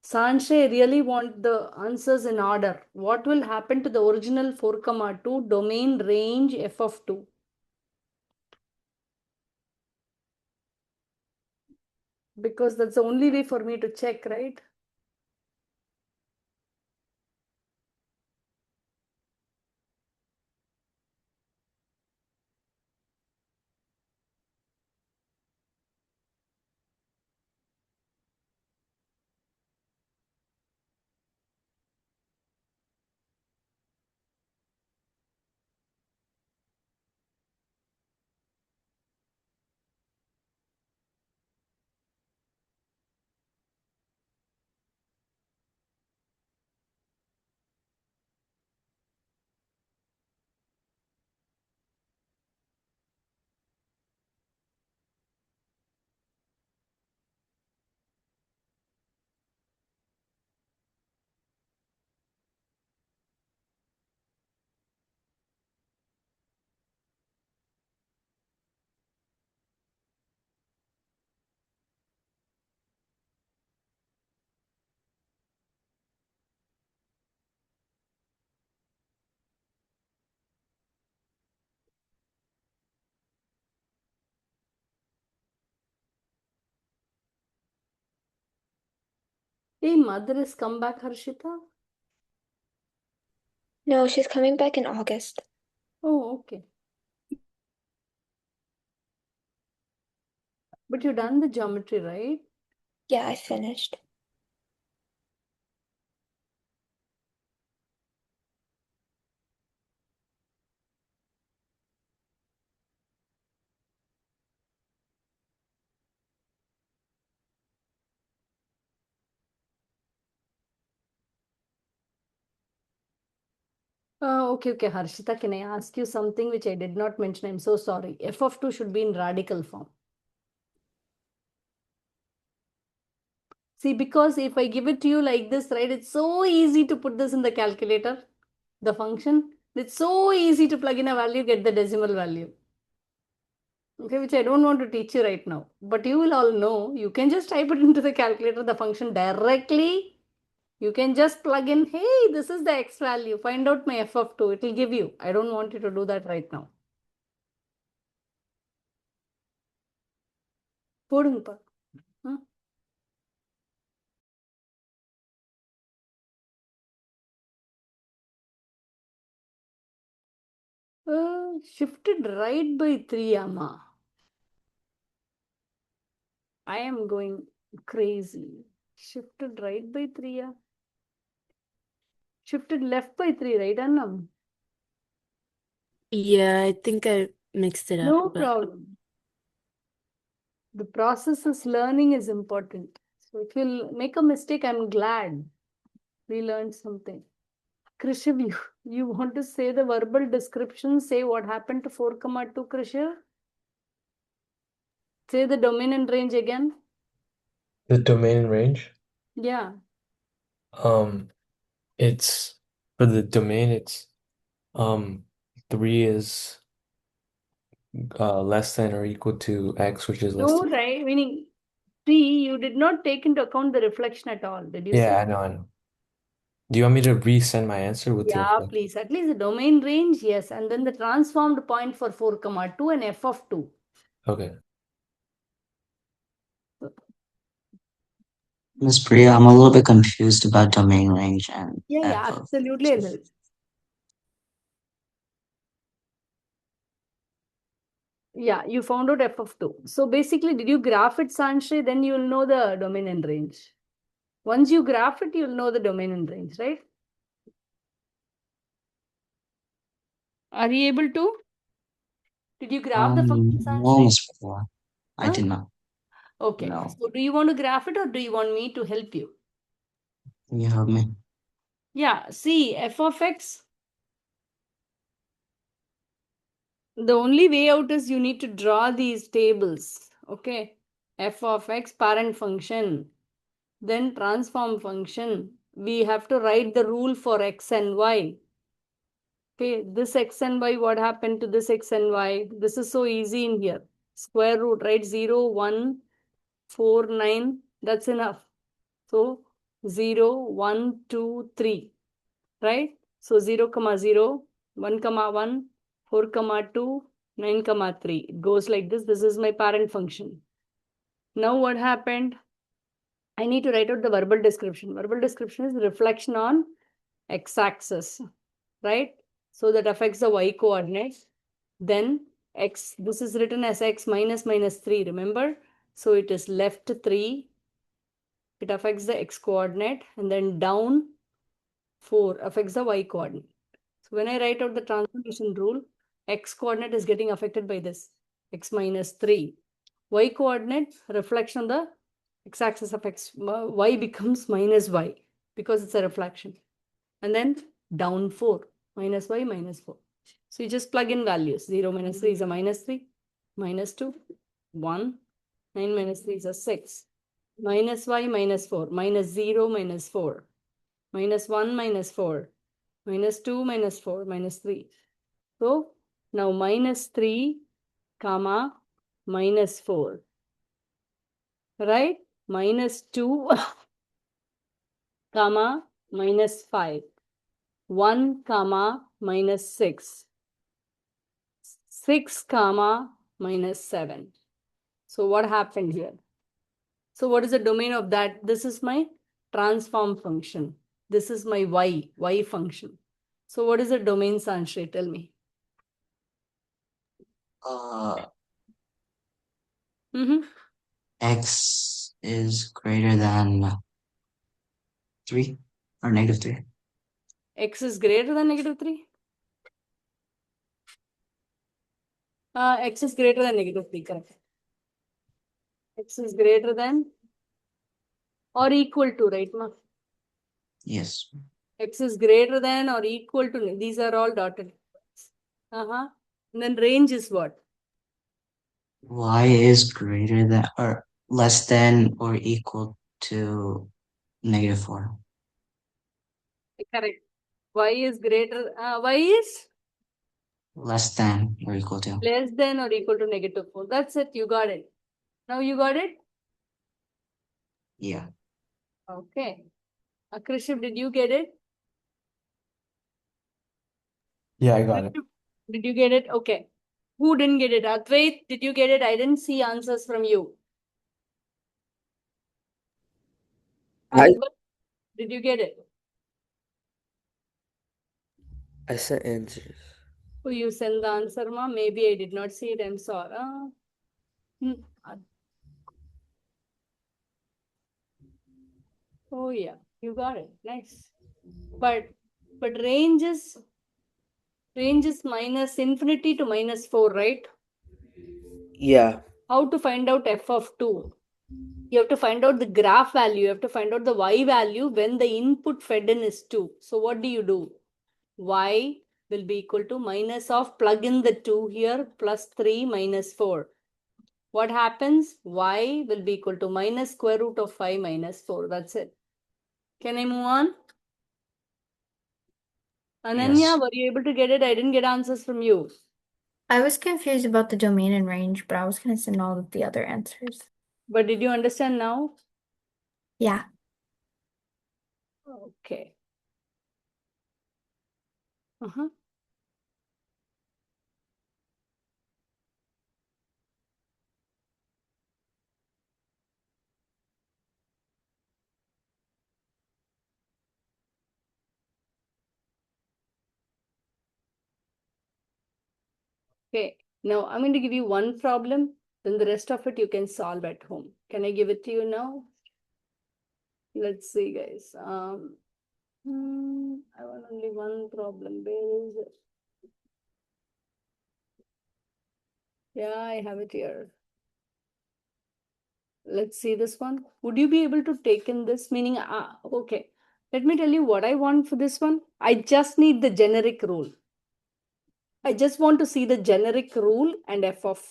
Sanjay really want the answers in order. What will happen to the original 4, 2 domain range f of 2? Because that's the only way for me to check, right? Hey, mother has come back, Harshita. No, she's coming back in August. Oh, okay. But you done the geometry, right? Yeah, I finished. Okay, Harshita, can I ask you something which I did not mention? I'm so sorry. F of 2 should be in radical form. See, because if I give it to you like this, right, it's so easy to put this in the calculator, the function. It's so easy to plug in a value, get the decimal value. Okay, which I don't want to teach you right now. But you will all know, you can just type it into the calculator, the function directly. You can just plug in, hey, this is the x value. Find out my f of 2. It will give you. I don't want you to do that right now. போடுங்கப்பா. Shifted right by 3, Amma. I am going crazy. Shifted right by 3, yeah. Shifted left by 3, right, Annam? Yeah, I think I mixed it up, No but problem. The process is learning is important. So if you make a mistake, I'm glad we learned something. Krishiv, you want to say the verbal description? Say what happened to 4, 2, Krishiv? Say the domain and range again. The domain and range. Yeah. It's for the domain, it's 3 is less than or equal to x, which is less No, than. right? Meaning 3, you did not take into account the reflection at all. Did you Yeah, see? I know, I know. Do you want me to resend my answer with the Yeah, reflection? please. At least the domain range, yes. And then the transformed point for 4, 2 and f of 2. Okay. Miss Priya, I'm a little bit confused about domain range and Yeah, f of absolutely. I'll help. Yeah, you found out f of 2. So basically, did you graph it, Sanshri? Then you will know the domain and range. Once you graph it, you'll know the domain and range, right? Are you able to? Did you graph the function, no, Sanshri? Miss Priya. I Huh? did not. Okay. No. So do you want to graph it or do you want me to help you? Can you help me? Yeah, see, f of x, the only way out is you need to draw these tables. Okay. F of x parent function, then transform function. We have to write the rule for x and y. Okay, this x and y, what happened to this x and y? This is so easy in here. Square root, right? 0, 1, 4, 9. That's enough. So 0, 1, 2, 3. Right? So 0, 0, 1, 1, 4, 2, 9, 3. It goes like this. This is my parent function. Now what happened? I need to write out the verbal description. Verbal description is reflection on x-axis, right? So that affects the y coordinate. Then x, this is written as x minus minus 3, remember? So it is left 3. It affects the x coordinate, and then down 4 affects the y coordinate. So when I write out the transformation rule, x coordinate is getting affected by this, x minus 3. Y coordinate, reflection on the x-axis of x, y becomes minus y because it's a reflection. And then down 4, minus y minus 4. So you just plug in values. 0 minus 3 is a minus 3, minus 2, 1, 9 minus 3 is a 6, minus y minus 4, minus 0 minus 4, minus 1 minus 4, minus 2 minus 4, minus 3. So now minus 3, comma, minus 4, right? Minus 2, comma, minus 5, 1, comma, minus 6, 6, comma, minus 7. So what happened here? So what is the domain of that? This is my transform function. This is my y function. So what is the domain, Sanshri? Tell me. Uh, Mm-hmm. X is greater than 3 or negative 3. X is greater than negative 3? X is greater than negative 3, correct. X is greater than or equal to, right, ma? Yes. X is greater than or equal to, these are all dotted. Uh-huh. And then range is what? Y is greater than or less than or equal to negative 4. Correct. Y is greater, Y is Less than or equal to. less than or equal to negative 4. That's it. You got it. Now you got it? Yeah. Okay. Akriship, did you get it? Yeah, I got it. Did you get it? Okay. Who didn't get it? Advait, did you get it? I didn't see answers from you. I Advait, did you get it? I sent answers. Oh, you sent the answer, ma? Maybe I did not see it. I'm sorry. Hmm. Oh yeah, you got it. Nice. But range is minus infinity to minus 4, right? Yeah. How to find out f of 2? You have to find out the graph value. You have to find out the y value when the input fed in is 2. So what do? Y will be equal to minus of, plug in the 2 here, plus 3 minus 4. What happens? Y will be equal to minus square root of 5 minus 4. That's it. Can I move on? Ananya, Yes. were you able to get it? I didn't get answers from you. I was confused about the domain and range, but I was gonna send all of the other answers. But did you understand now? Yeah. Okay. Uh-huh. Okay. Now I'm going to give you one problem. Then the rest of it you can solve at home. Can I give it to you now? Let's see, guys. I want only one problem. Where is it? Yeah, I have it here. Let's see this one. Would you be able to take in this? Meaning, okay. Let me tell you what I want for this one. I just need the generic rule. I just want to see the generic rule and f of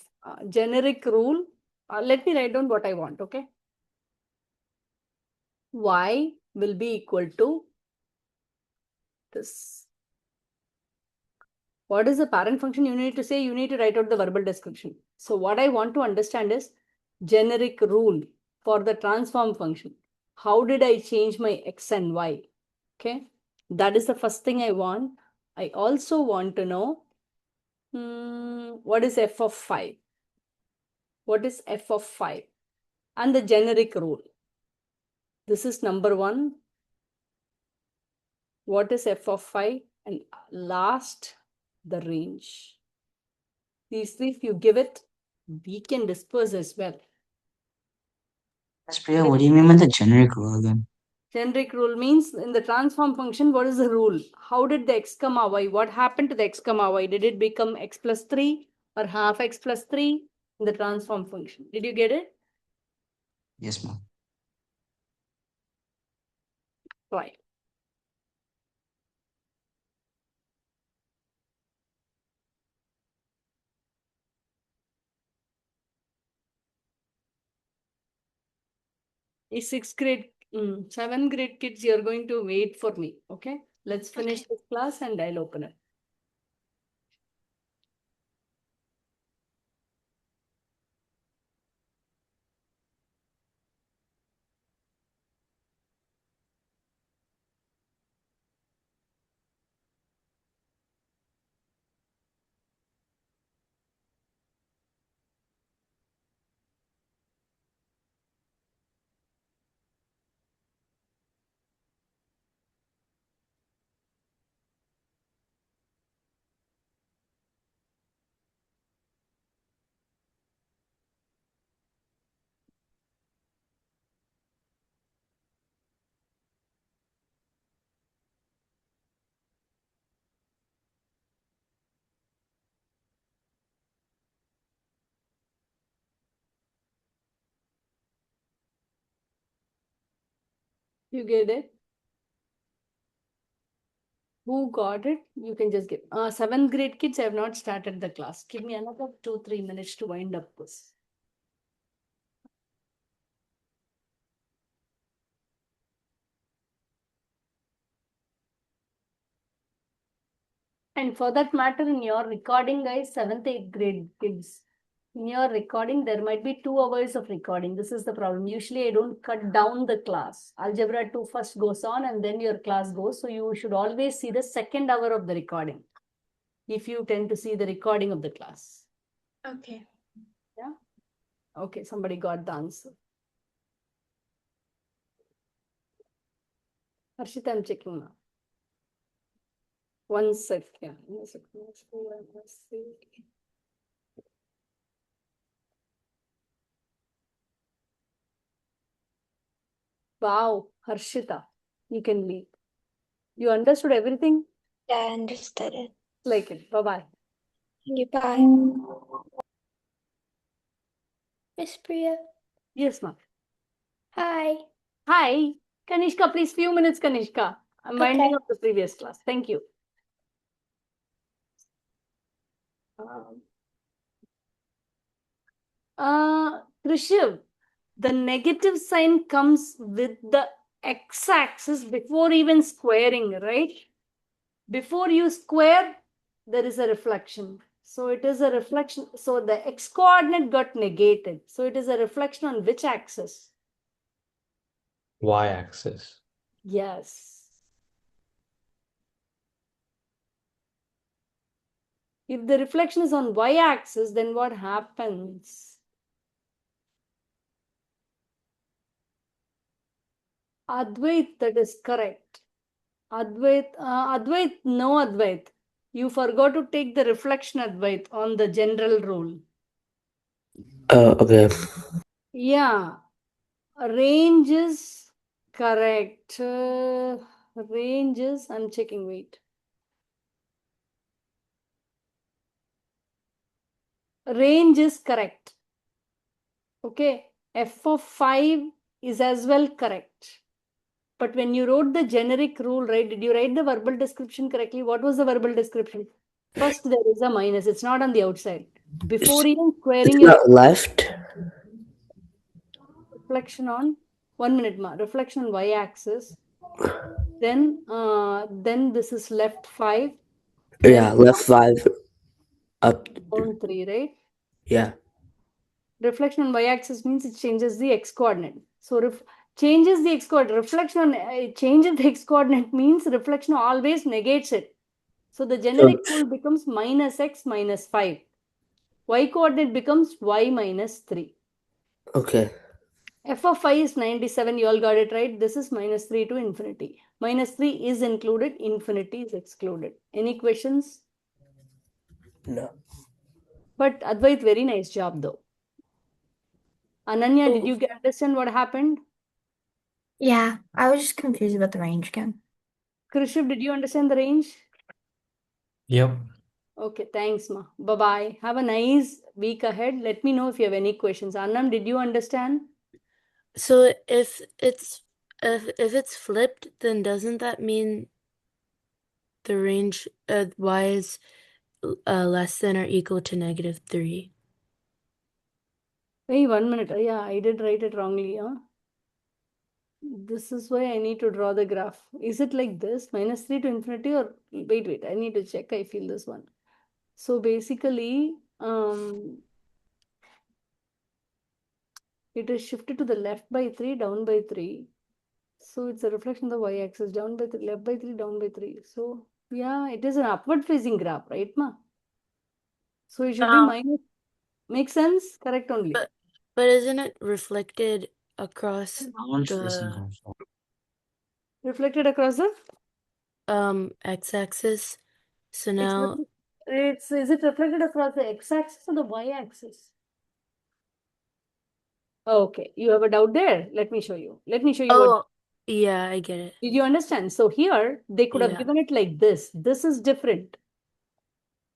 generic rule. Let me write down what I want, okay? Y will be equal to this. What is the parent function? You need to say, you need to write out the verbal description. So what I want to understand is generic rule for the transform function. How did I change my x and y? Okay, that is the first thing I want. I also want to know what is f of 5? What is f of 5? and the generic rule. This is number 1. What is f of 5? And last, the range. These three, if you give it, we can disperse as well. Yes, Priya, what do you mean by the generic rule again? Generic rule means in the transform function, what is the rule? How did the x comma y? What happened to the x comma y? Did it become x plus 3 or half x plus 3 in the transform function? Did you get it? Yes, ma'am. Right. Is 6th grade, 7th grade kids, you're going to wait for me. Okay. Let's finish Okay. this class and I'll open it. You get it? Who got it? You can just give. 7th grade kids, I have not started the class. Give me another 2-3 minutes to wind up this. And for that matter, in your recording, guys, 7th, 8th grade kids, in your recording, there might be 2 hours of recording. This is the problem. Usually, I don't cut down the class. Algebra 2 first goes on and then your class goes. So you should always see the 2nd hour of the recording if you tend to see the recording of the class. Okay. Yeah. Okay, somebody got the answer. Harshita, I'm checking now. 1 second. 1 second. Let's see. Wow, Harshita, you can leave. You understood everything? Yeah, I understood it. Like it. Bye-bye. Thank you. Bye. Miss Priya. Yes, ma'am. Hi. Hi. Kanishka, please, few minutes, Kanishka. I'm winding Okay. up the previous class. Thank you. Krishiv, the negative sign comes with the x-axis before even squaring, right? Before you square, there is a reflection. So it is a reflection. So the x-coordinate got negated. So it is a reflection on which axis? Y-axis. Yes. If the reflection is on y-axis, then what happens? Advait, that is correct. Advait, no Advait. You forgot to take the reflection Advait on the general rule. Okay. Yeah, range is correct. Range is, I'm checking, wait. Range is correct. Okay, f of 5 is as well correct. But when you wrote the generic rule, right, did you write the verbal description correctly? What was the verbal description? First, there is a minus. It's not on the outside. Before even squaring It's your not left. reflection on, 1 minute, ma, reflection on y-axis. Then this is left 5. Yeah, Then left 5 up. down 3, right? Yeah. Reflection on y-axis means it changes the x-coordinate. So changes the x-coordinate. Reflection on changes the x-coordinate means reflection always negates it. So the generic rule becomes minus x minus 5. Y-coordinate becomes y minus 3. Okay. f of phi is 97. You all got it right. This is minus 3 to infinity. Minus 3 is included. Infinity is excluded. Any questions? No. But Advait, very nice job though. Ananya, did Oh, you understand what happened? Yeah, I was just confused about the range again. Krishiv, did you understand the range? Yep. Okay, thanks, Ma. Bye-bye. Have a nice week ahead. Let me know if you have any questions. Annam, did you understand? so if it's flipped, then doesn't that mean the range y is less than or equal to -3? Hey, 1 minute. Yeah, I did write it wrongly. Huh? This is why I need to draw the graph. Is it like this? Minus 3 to infinity or wait. I need to check. I feel this one. So basically, it is shifted to the left by 3, down by 3. So it's a reflection of the y-axis, down by 3, left by 3, down by 3. So yeah, it is an upward facing graph, right, Ma? So it should be minus. Make sense? Correct only. But isn't it reflected across Downward facing the graph. Reflected across the. x-axis? So It's now, is it reflected across the x-axis or the y-axis? Okay, you have a doubt there. Let me show you. Let me show you what. oh, yeah, I get it. Did you understand? So here they could have Yeah. given it like this. This is different.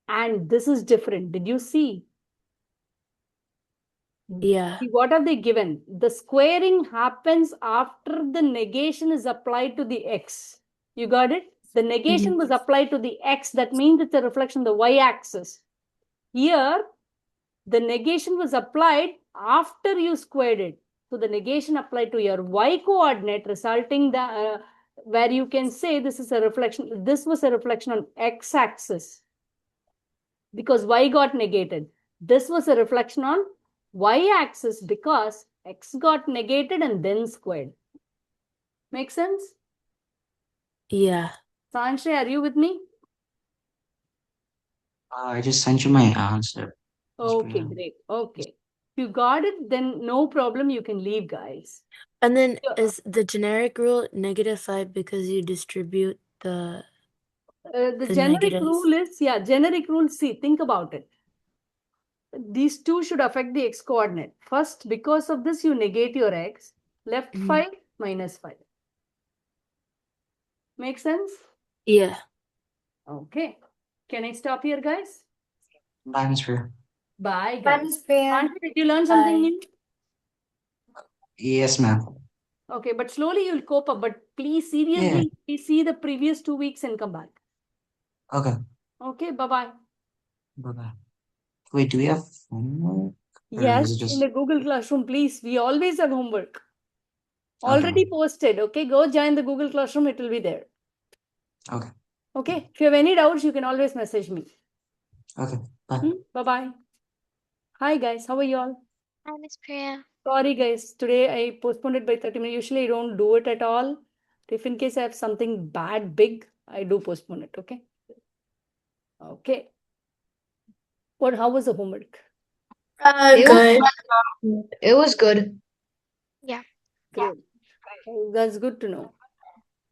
And this is different. Did you see? Yeah. See, what have they given? The squaring happens after the negation is applied to the x. You got it? The negation was applied to the x. That means it's a reflection of the y-axis. Here, the negation was applied after you squared it. So the negation applied to your y-coordinate, resulting the where you can say this is a reflection. This was a reflection on x-axis because y got negated. This was a reflection on y-axis because x got negated and then squared. Make sense? Yeah. Sanjay, are you with me? I just sent you my answer. Okay, great. Okay. If you got it, then no problem. You can leave, guys. And then Yeah. is the generic rule -5 because you distribute the The the generic negatives? rule is, yeah, generic rule, see, think about it. These two should affect the x coordinate. First, because of this, you negate your x. Left Mhm. 5, minus 5. Make sense? Yeah. Okay. Can I stop here, guys? Bye, Miss Priya. Bye, Bye, guys. Miss Priya. Anshul, did you learn something Bye. new? Yes, ma'am. Okay, but slowly you'll cope up. But please, Yeah. seriously, please see the previous 2 weeks and come back. Okay. Okay, bye-bye. Bye-bye. Wait, do we have homework? Or Yes, is it in just the Google Classroom, please. We always have homework. okay? Already posted. Okay, go join the Google Classroom. It will be there. Okay. Okay, if you have any doubts, you can always message me. Okay. Bye. Bye-bye. Hi, guys. How are you all? Hi, Miss Priya. Sorry, guys. Today I postponed it by 30 minutes. Usually I don't do it at all. If in case I have something bad, big, I do postpone it. Okay. Okay. How was the homework? Good. It was good. Yeah, Great. That's good to know.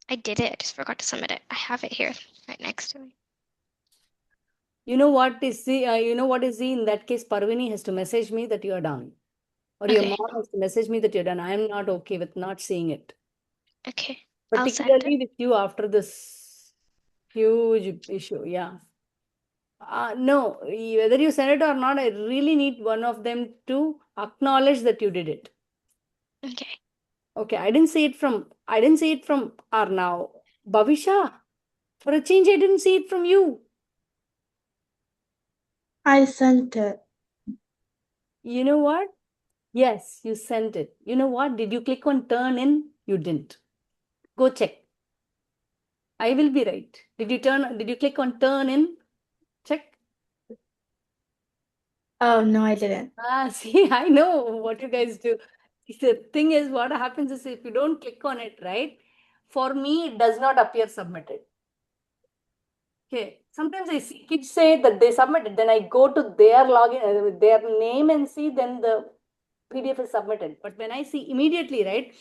I did it. I just forgot to submit it. I have it here right next to me. You know what is the in that case, Parvini has to message me that you are done. Or your Okay. mom has to message me that you're done. I am not okay with not seeing it. Okay. I'll send Particularly it. with you after this huge issue. Yeah. No, whether you send it or not, I really need one of them to acknowledge that you did it. Okay. Okay, I didn't see it from Arnav. Bhavisha, for a change, I didn't see it from you. I sent it. You know what? Yes, you sent it. You know what? Did you click on turn in? You didn't. Go check. I will be right. Did you click on turn in? Check. Oh, no, I didn't. See, I know what you guys do. The thing is, what happens is if you don't click on it, right? For me, it does not appear submitted. Okay. Sometimes I see kids say that they submitted, then I go to their login, their name and see, then the PDF is submitted. But when I see immediately, right,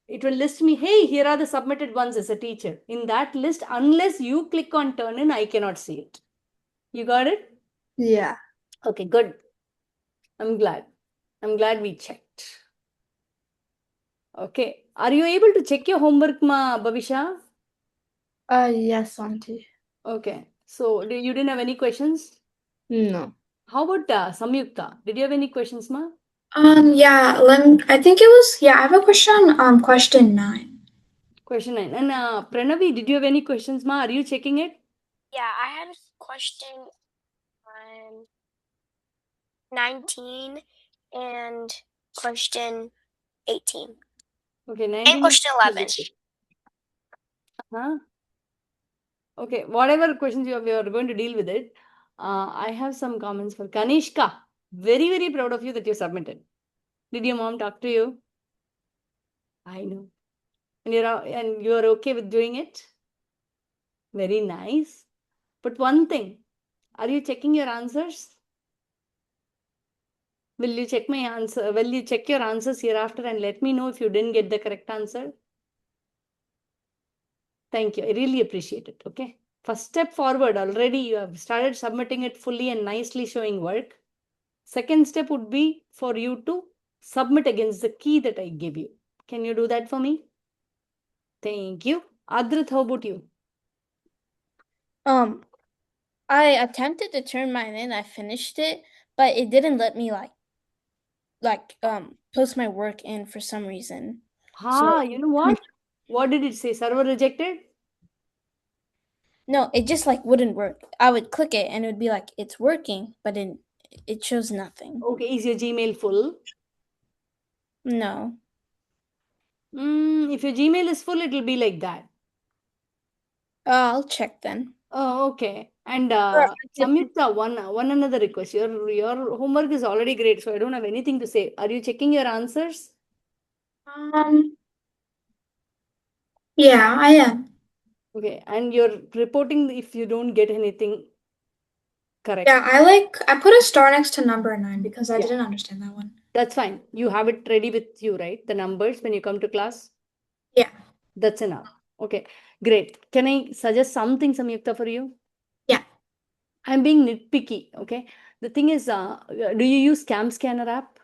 it will list me, hey, here are the submitted ones as a teacher. In that list, unless you click on turn in, I cannot see it. You got it? Yeah. Okay, good. I'm glad. I'm glad we checked. Okay. Are you able to check your homework, ma, Bhavisha? Yes, Auntie. Okay. So you didn't have any questions? No. How about Samyukta? Did you have any questions, ma? Yeah, I think it was, yeah, I have a question on question 9. Question 9. And Pranavi, did you have any questions, ma? Are you checking it? Yeah, I had a question on 19 and question 18 Okay, and 19 question 11. Huh? Okay, whatever questions you are going to deal with it. I have some comments for Kanishka. Very, very proud of you that you submitted. Did your mom talk to you? I know. And you're okay with doing it? Very nice. But one thing, are you checking your answers? Will you check my answer? Will you check your answers hereafter and let me know if you didn't get the correct answer? Thank you. I really appreciate it. Okay. First step forward. Already you have started submitting it fully and nicely showing work. Second step would be for you to submit against the key that I give you. Can you do that for me? Thank you. Adrit, how about you? I attempted to turn mine in. I finished it, but it didn't let me post my work in for some reason. You know what? What did it say? Server rejected? No, it just wouldn't work. I would click it and it would be like it's working, but it shows nothing. Okay, is your Gmail full? No. If your Gmail is full, it will be like that. I'll check then. Oh, okay. And Sure, Samyukta, one another request. Your homework is already great, so I don't have anything to say. Are you checking your answers? Yeah, I am. Okay, and you're reporting if you don't get anything correct. Yeah, I put a star next to number 9 because I Yeah. didn't understand that one. That's fine. You have it ready with you, right? The numbers when you come to class? Yeah. That's enough. Okay, great. Can I suggest something, Samyukta, for you? Yeah. I'm being nitpicky, okay? The thing is, do you use Cam Scanner app?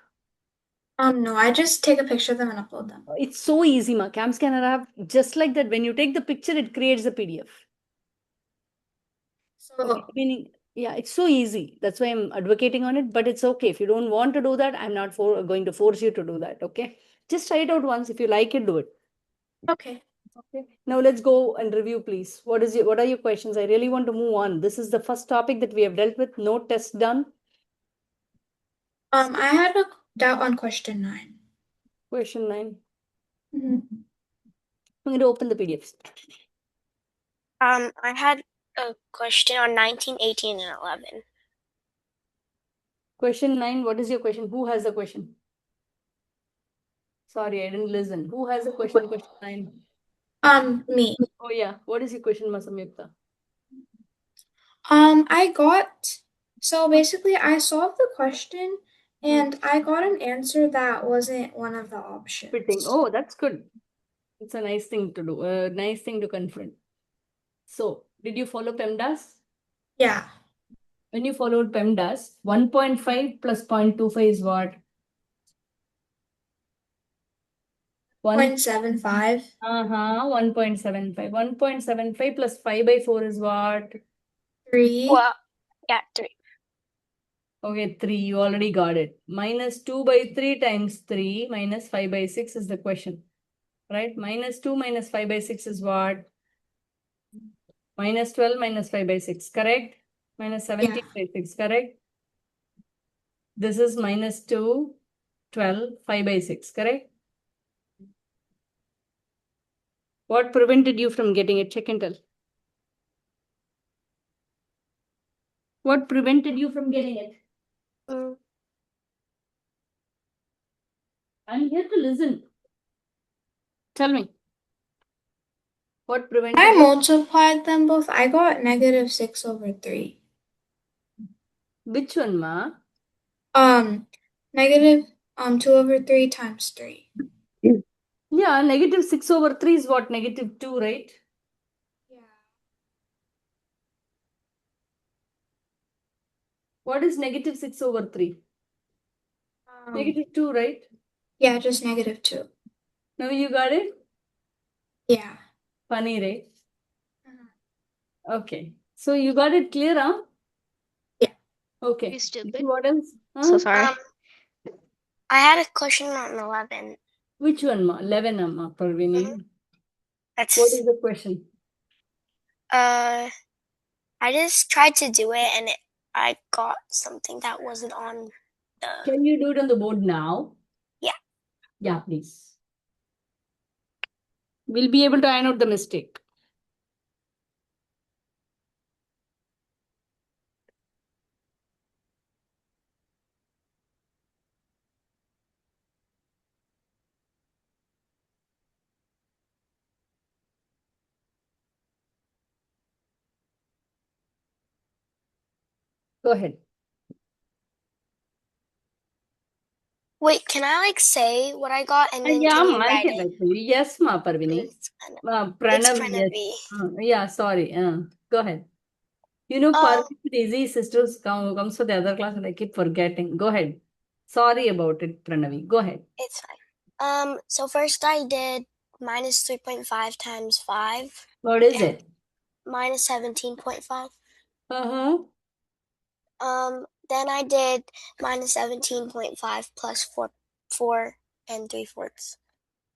No, I just take a picture of them and upload them. It's so easy, ma. Cam Scanner app, just like that, when you take the picture, it creates a PDF. So, Okay, meaning, yeah, it's so easy. That's why I'm advocating on it, but it's okay. If you don't want to do that, I'm not going to force you to do that, okay? Just try it out once. If you like it, do it. okay. Okay. Now let's go and review, please. What are your questions? I really want to move on. This is the first topic that we have dealt with. No test done. I had a doubt on question 9. Question 9. Mm-hmm. I'm going to open the PDFs. I had a question on 19, 18, and 11. Question 9. What is your question? Who has a question? Sorry, I didn't listen. Who has a question? Question 9. Me. Oh yeah. What is your question, Masamyukta? So basically I solved the question and I got an answer that wasn't one of the options. Fitting. Oh, that's good. It's a nice thing to do. A nice thing to confront. So, did you follow PEMDAS? Yeah. When you followed PEMDAS, 1.5 plus 0.25 is what? 0.75. 1.75. 1.75 plus 5 by 4 is what? 3. Well, yeah, 3. Okay, 3. You already got it. Minus 2 by 3 times 3 minus 5 by 6 is the question. Right? Minus 2 minus 5 by 6 is what? Minus 12 minus 5 by 6. Correct? Minus 17 by 6. Correct? This is minus 2, 12, 5 by 6. Correct? What prevented you from getting it? Check and tell. What prevented you from getting it? I'm here to listen. Tell me. What prevented I you? multiplied them both. I got negative 6 over 3. Which one, ma? Negative 2 over 3 times 3. Yeah, negative 6 over 3 is what? Negative 2, right? Yeah. What is negative 6 over 3? Um, Negative 2, right? yeah, just negative 2. Now you got it? Yeah. Funny, right? Uh-huh. Okay. So you got it clear, huh? Yeah. Okay. You stupid. What else? So Huh? sorry. I had a question on 11. Which one, ma? 11, ma, Parvini. Mhm. What That's is the question? I just tried to do it and I got something that wasn't on the. Can you do it on the board now? Yeah. Yeah, please. We'll be able to iron out the mistake. Go ahead. Wait, can I say what I got and then Yeah, can you ma, I write can it? write for you. Yes, ma, Parvini. It's kind Pranav, Pranavi. yes. Yeah, sorry. Go ahead. You know, Parvini Daisy sisters comes for the other class and I keep forgetting. Go ahead. Sorry about it, Pranavi. Go ahead. It's fine. So first I did minus 3.5 times 5. What is it? Minus 17.5. Uh-huh. Then I did minus 17.5 plus 4 and 3/4.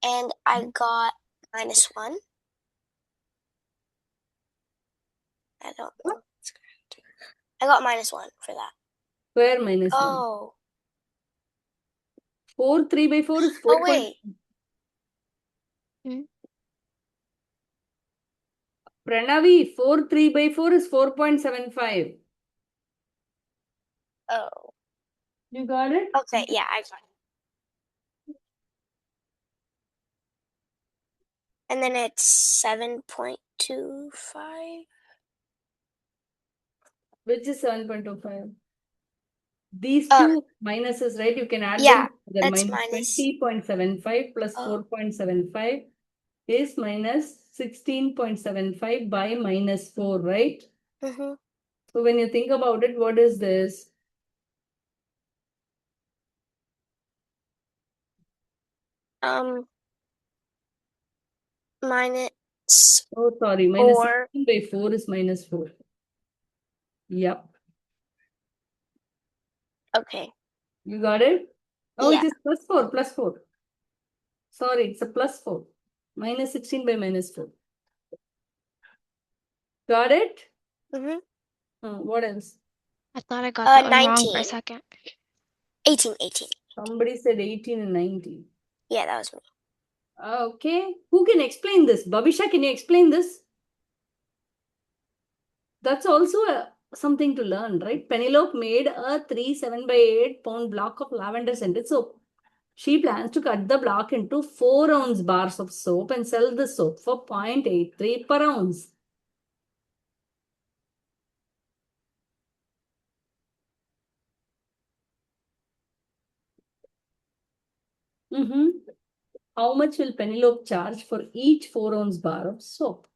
And I got minus 1. I don't know. I got minus 1 for that. Where minus 1? Oh. 4, 3 by 4 is 4. Oh, wait. Pranavi, 4, 3 by 4 is 4.75. Oh. You got it? Okay, yeah, I got it. And then it's 7.25. Which is 7.25? These two minuses, right? You can add Yeah, them. Then that's minus minus. 20.75 plus Oh. 4.75 is minus 16.75 by minus 4, right? Mm-hmm. So when you think about it, what is this? Minus. Oh, sorry. Minus 4. 16 by 4 is minus 4. Yep. Okay. You got it? Oh, Yeah. it is plus 4, plus 4. Sorry, it's a plus 4. Minus 16 by minus 4. Got it? Mm-hmm. What else? I thought I got that one wrong for a 19. second. 18. Somebody said 18 and 19. Yeah, that was me. Okay. Who can explain this? Babisha, can you explain this? That's also something to learn, right? Penelope made a 3 7 by 8 pound block of lavender scented soap. She plans to cut the block into 4-ounce bars of soap and sell the soap for 0.83 per ounce. How much will Penelope charge for each 4-ounce bar of soap?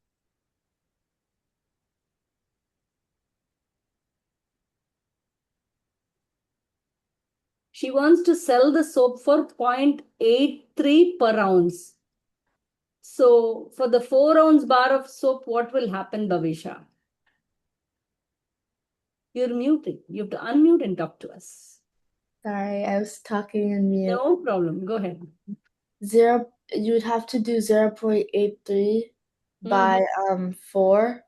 She wants to sell the soap for 0.83 per ounce. So for the 4-ounce bar of soap, what will happen, Bhavisha? You're muted. You have to unmute and talk to us. Sorry, I was talking in mute. No problem. Go ahead. You would have to do 0.83 by 4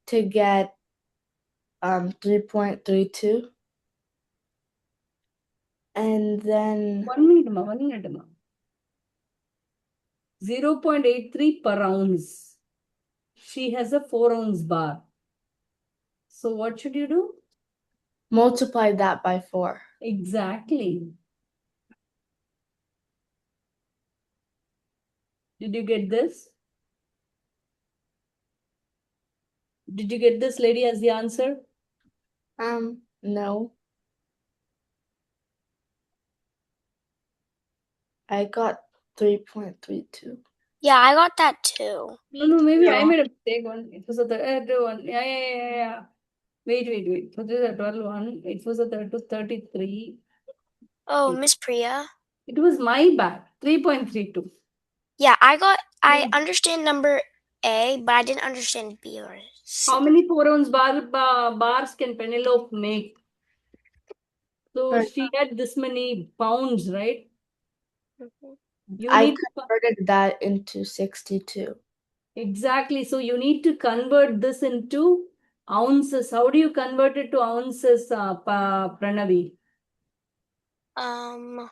to get 3.32. And then 1 minute, ma. 1 minute, ma. 0.83 per ounce. She has a 4-ounce bar. So what should you do? multiply that by 4. Exactly. Did you get this? Did you get this, lady, as the answer? No. I got 3.32. Yeah, I got that too. No, maybe I No. made a mistake one. It was a third one. Yeah. Wait. What is the 12 one? It was a third to 33. Oh, Miss Priya. It was my bad. 3.32. Yeah, I Hmm. understand number A, but I didn't understand B or C. How many 4 ounce bars can Penelope make? So Right. she had this many pounds, right? Mhm. You I need to converted that into 62. exactly. So you need to convert this into ounces. How do you convert it to ounces, Pranavi? Um,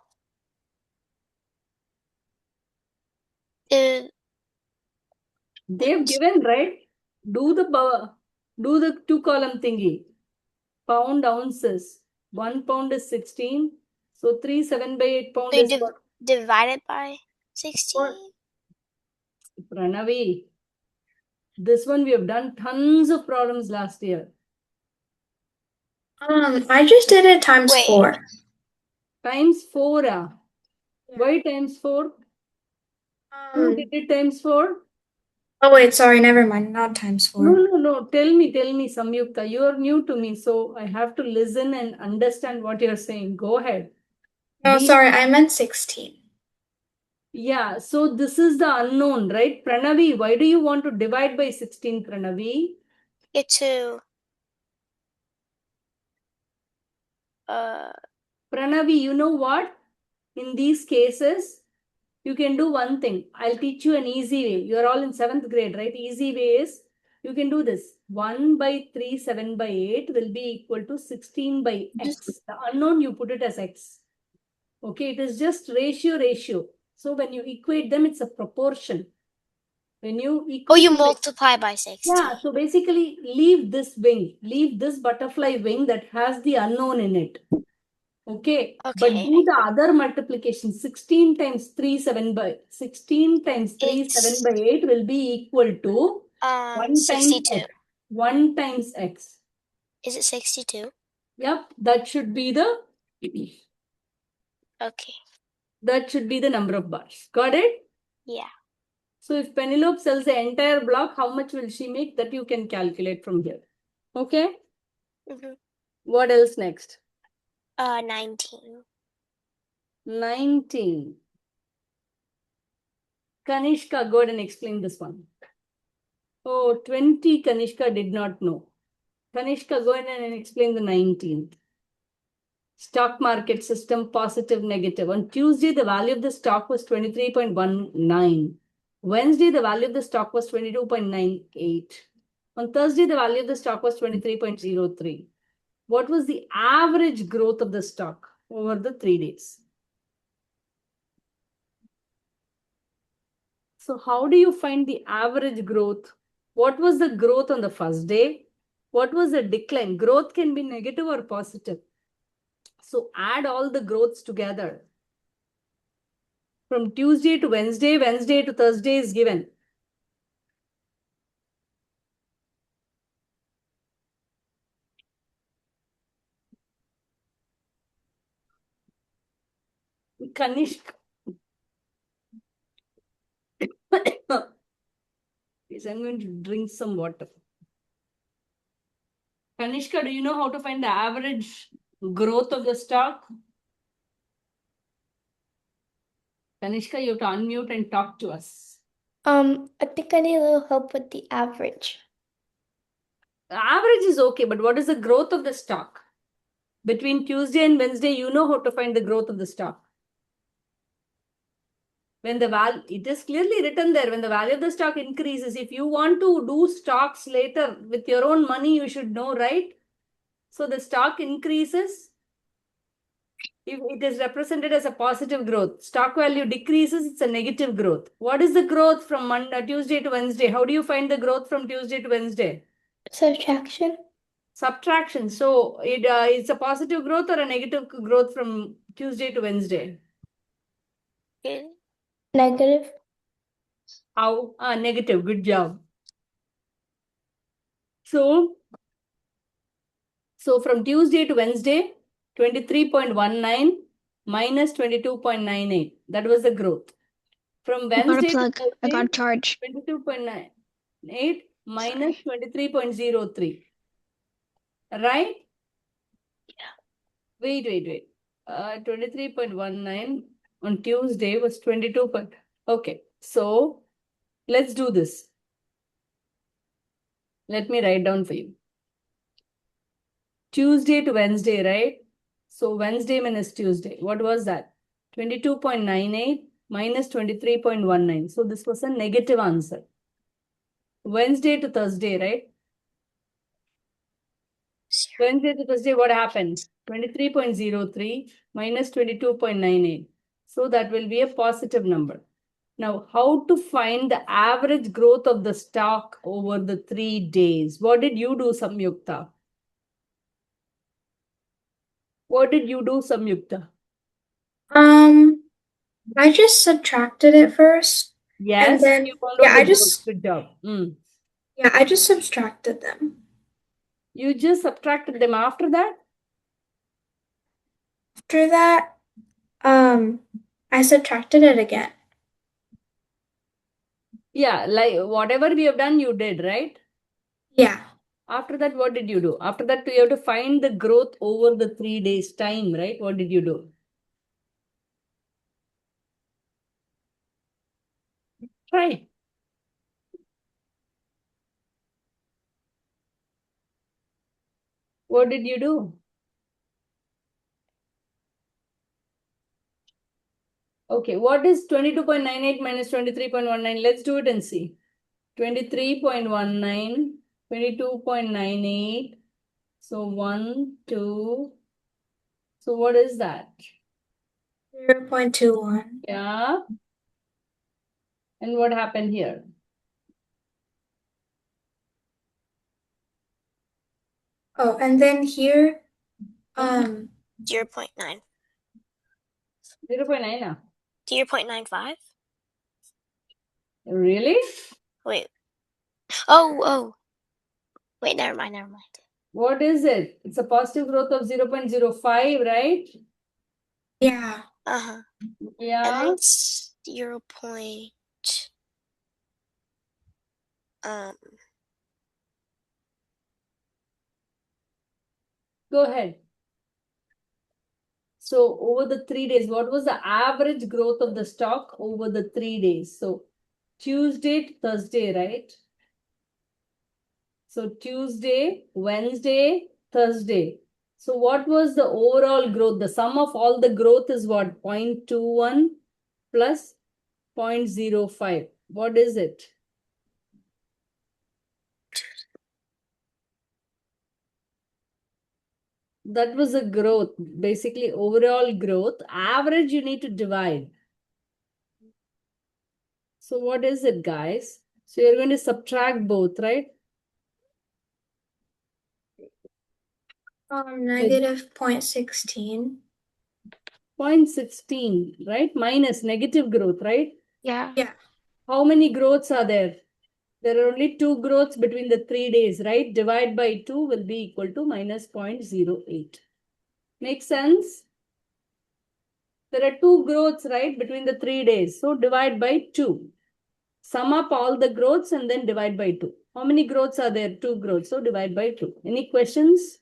it, They've given, right? Do the do the 2 column thingy. Pound ounces. 1 pound is 16. So 3 7/8 pound so is what? divided by 16. Pranavi. This one we have done tons of problems last year. I just did it times Wait. 4. Times 4. Yeah. Why times 4? Who did it times 4? Oh wait, sorry, never mind. Not times 4. No. Tell me, Samyukta. You are new to me, so I have to listen and understand what you're saying. Go ahead. No, Be- sorry, I meant 16. Yeah, so this is the unknown, right? Pranavi, why do you want to divide by 16, Pranavi? Get to Pranavi, you know what? In these cases, you can do one thing. I'll teach you an easy way. You're all in 7th grade, right? Easy way is you can do this. 1 by 3, 7 by 8 will be equal to 16 by x. The unknown, you put it as x. Okay, it is just ratio. So when you equate them, it's a proportion. When you equate you them, multiply by 16. yeah, so basically leave this wing, leave this butterfly wing that has the unknown in it. Okay, but Okay. do the other multiplication. 16 times 3, 7 by 16 times 3, 7 by 8 will be equal to 1 times 62. x. 1 times x. Is it 62? Yep, that should be the Okay. that should be the number of bars. Got it? Yeah. So if Penelope sells the entire block, how much will she make? That you can calculate from here. Okay? Mm-hmm. What else next? 19. 19. Kanishka, go ahead and explain this one. Oh, 20, Kanishka did not know. Kanishka, go ahead and explain the 19th. Stock market system, positive, negative. On Tuesday, the value of the stock was 23.19. Wednesday, the value of the stock was 22.98. On Thursday, the value of the stock was 23.03. What was the average growth of the stock over the 3 days? So how do you find the average growth? What was the growth on the first day? What was the decline? Growth can be negative or positive. So add all the growths together. From Tuesday to Wednesday, Wednesday to Thursday is given. Kanishk. Yes, I'm going to drink some water. Kanishka, do you know how to find the average growth of the stock? Kanishka, you have to unmute and talk to us. I think I need a little help with the average. The average is okay, but what is the growth of the stock? Between Tuesday and Wednesday, you know how to find the growth of the stock. When the value, it is clearly written there, when the value of the stock increases, if you want to do stocks later with your own money, you should know, right? So the stock increases. If it is represented as a positive growth, stock value decreases, it's a negative growth. What is the growth from Tuesday to Wednesday? How do you find the growth from Tuesday to Wednesday? Subtraction. Subtraction. So it's a positive growth or a negative growth from Tuesday to Wednesday? Negative. How? Negative. Good job. So from Tuesday to Wednesday, 23.19. minus 22.98. That was the growth. From I got a Wednesday to plug. I got a Thursday, charge. 22.98 minus 23.03. Right? Wait. 23.19 on Tuesday was 22. Okay, so let's do this. Let me write down for you. Tuesday to Wednesday, right? So Wednesday minus Tuesday. What was that? 22.98 minus 23.19. So this was a negative answer. Wednesday to Thursday, right? Wednesday to Thursday, what happened? 23.03 minus 22.98. So that will be a positive number. Now, how to find the average growth of the stock over the 3 days? What did you do, Samyukta? What did you do, Samyukta? I just subtracted it first. And Yes, then you found out the growth. Good job. I just subtracted them. You just subtracted them after that? After that, I subtracted it again. Yeah, like whatever we have done, you did, right? Yeah. After that, what did you do? After that, you have to find the growth over the 3 days time, right? What did you do? Try. What did you do? Okay, what is 22.98 minus 23.19? Let's do it and see. 23.19, 22.98. So 1, 2. So what is that? 0.21. Yeah. And what happened here? Oh, and then here, 0.9. 0.9. 0.95? Really? Wait. Oh. Wait, never mind. What is it? It's a positive growth of 0.05, right? yeah. Uh-huh. Yeah. And then 0. Go ahead. So over the 3 days, what was the average growth of the stock over the 3 days? So Tuesday to Thursday, right? So Tuesday, Wednesday, Thursday. So what was the overall growth? The sum of all the growth is what? 0.21 plus 0.05. What is it? That was a growth, basically overall growth. Average you need to divide. So what is it, guys? So you're going to subtract both, right? Negative 0.16. 0.16, right? Minus negative growth, right? Yeah. Yeah. How many growths are there? There are only 2 growths between the 3 days, right? Divide by 2 will be equal to minus 0.08. Make sense? There are 2 growths, right, between the 3 days. So divide by 2. Sum up all the growths and then divide by 2. How many growths are there? 2 growths. So divide by 2. Any questions?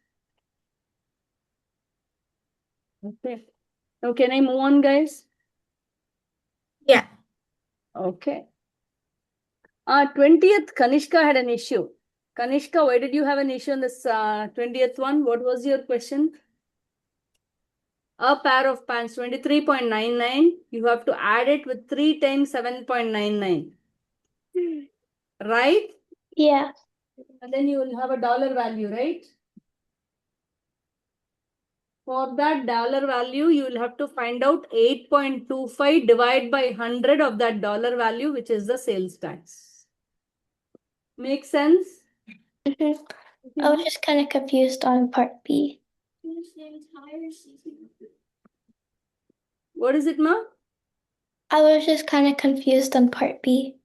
Okay. Now can I move on, guys? Yeah. Okay. 20th, Kanishka had an issue. Kanishka, why did you have an issue on this 20th one? What was your question? A pair of pants, 23.99. You have to add it with 3 times 7.99. Right? Yeah. And then you will have a dollar value, right? For that dollar value, you will have to find out 8.25 divide by 100 of that dollar value, which is the sales tax. Make sense? I was just kind of confused on part B. What is it, ma? I was just kind of confused on part B.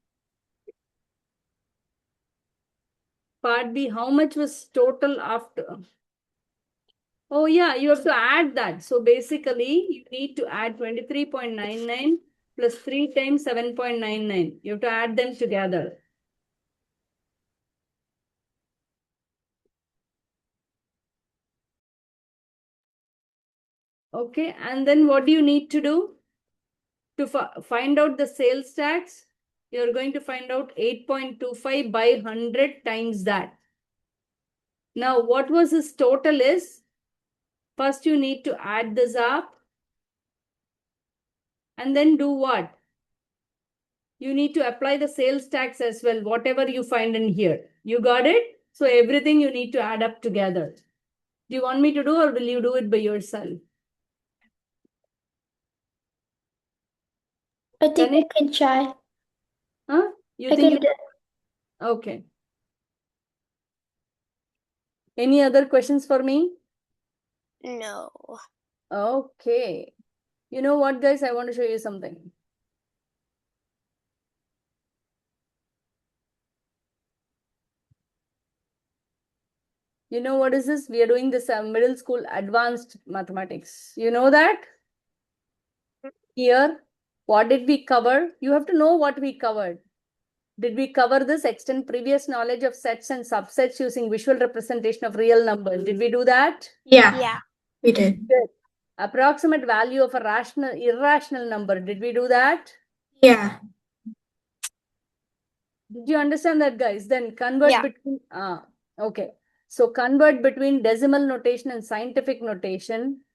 Part B, how much was total after? Oh, yeah, you have to add that. So basically, you need to add 23.99 plus 3 times 7.99. You have to add them together. Okay, and then what do you need to do? To find out the sales tax, you're going to find out 8.25 by 100 times that. Now, what was his total is? First, you need to add this up. And then do what? You need to apply the sales tax as well, whatever you find in here. You got it? So everything you need to add up together. Do you want me to do or will you do it by yourself? I think Can I can try. Huh? You I think can you... do. Okay. Any other questions for me? No. Okay. You know what, guys? I want to show you something. You know what is this? We are doing this middle school advanced mathematics. You know that? Here, what did we cover? You have to know what we covered. Did we cover this? Extend previous knowledge of sets and subsets using visual representation of real numbers. Did we do that? Yeah, Yeah. we did. Good. Approximate value of a rational, irrational number. Did we do that? Yeah. Did you understand that, guys? Then convert Yeah. between, okay. So convert between decimal notation and scientific notation.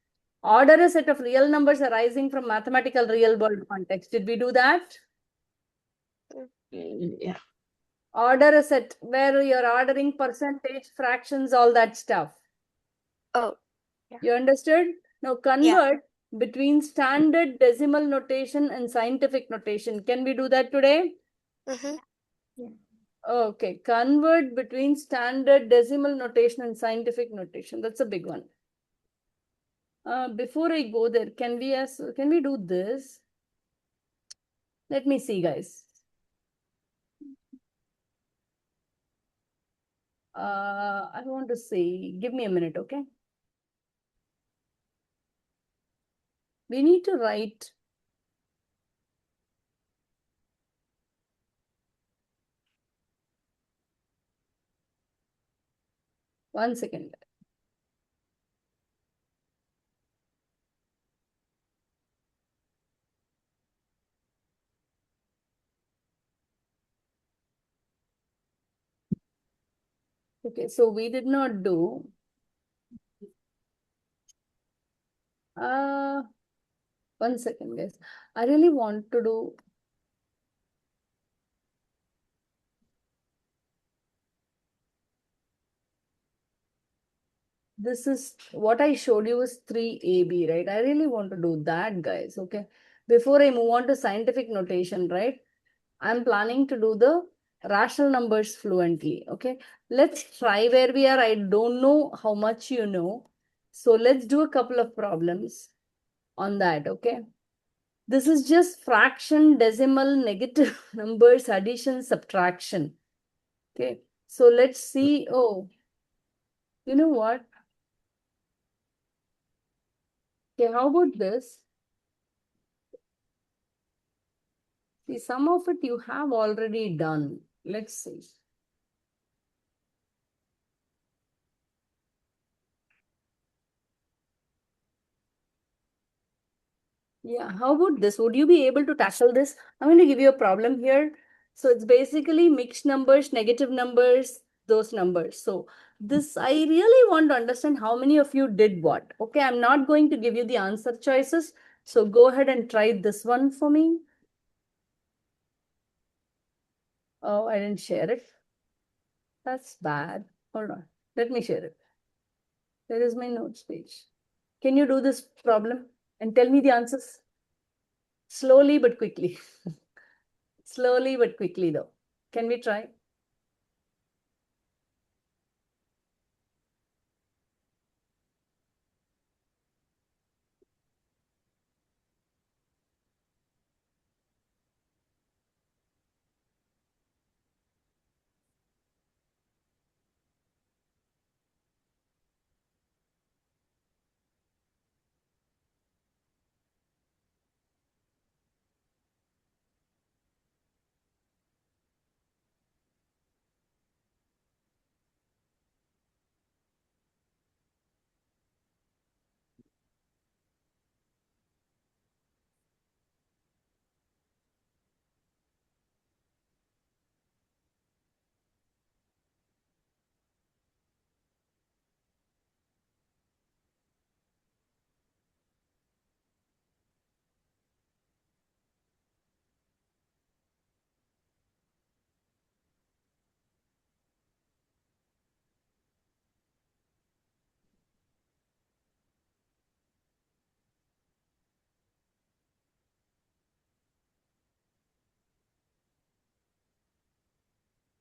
Order a set of real numbers arising from mathematical real world context. Did we do that? Yeah. Order a set where you're ordering percentage, fractions, all that stuff. Oh. You understood? Now convert between standard decimal notation and scientific notation. Can we do that today? Mm-hmm. Okay, convert between standard decimal notation and scientific notation. That's a big one. Before I go there, can we do this? Let me see, guys. I want to see, give me a minute, okay? We need to write. One second. Okay, so we did not do. One second, guys. I really want to do. This is what I showed you is 3AB, right? I really want to do that, guys. Okay. Before I move on to scientific notation, right? I'm planning to do the rational numbers fluently. Okay. Let's try where we are. I don't know how much you know. So let's do a couple of problems on that. Okay. This is just fraction, decimal, negative numbers, addition, subtraction. Okay. So let's see. Oh, you know what? Okay, how about this? See, some of it you have already done. Let's see. Yeah, how about this? Would you be able to tackle this? I'm going to give you a problem here. So it's basically mixed numbers, negative numbers, those numbers. So this, I really want to understand how many of you did what. Okay, I'm not going to give you the answer choices. So go ahead and try this one for me. Oh, I didn't share it. That's bad. Hold on. Let me share it. There is my notes page. Can you do this problem and tell me the answers? Slowly but quickly. Slowly but quickly, though. Can we try?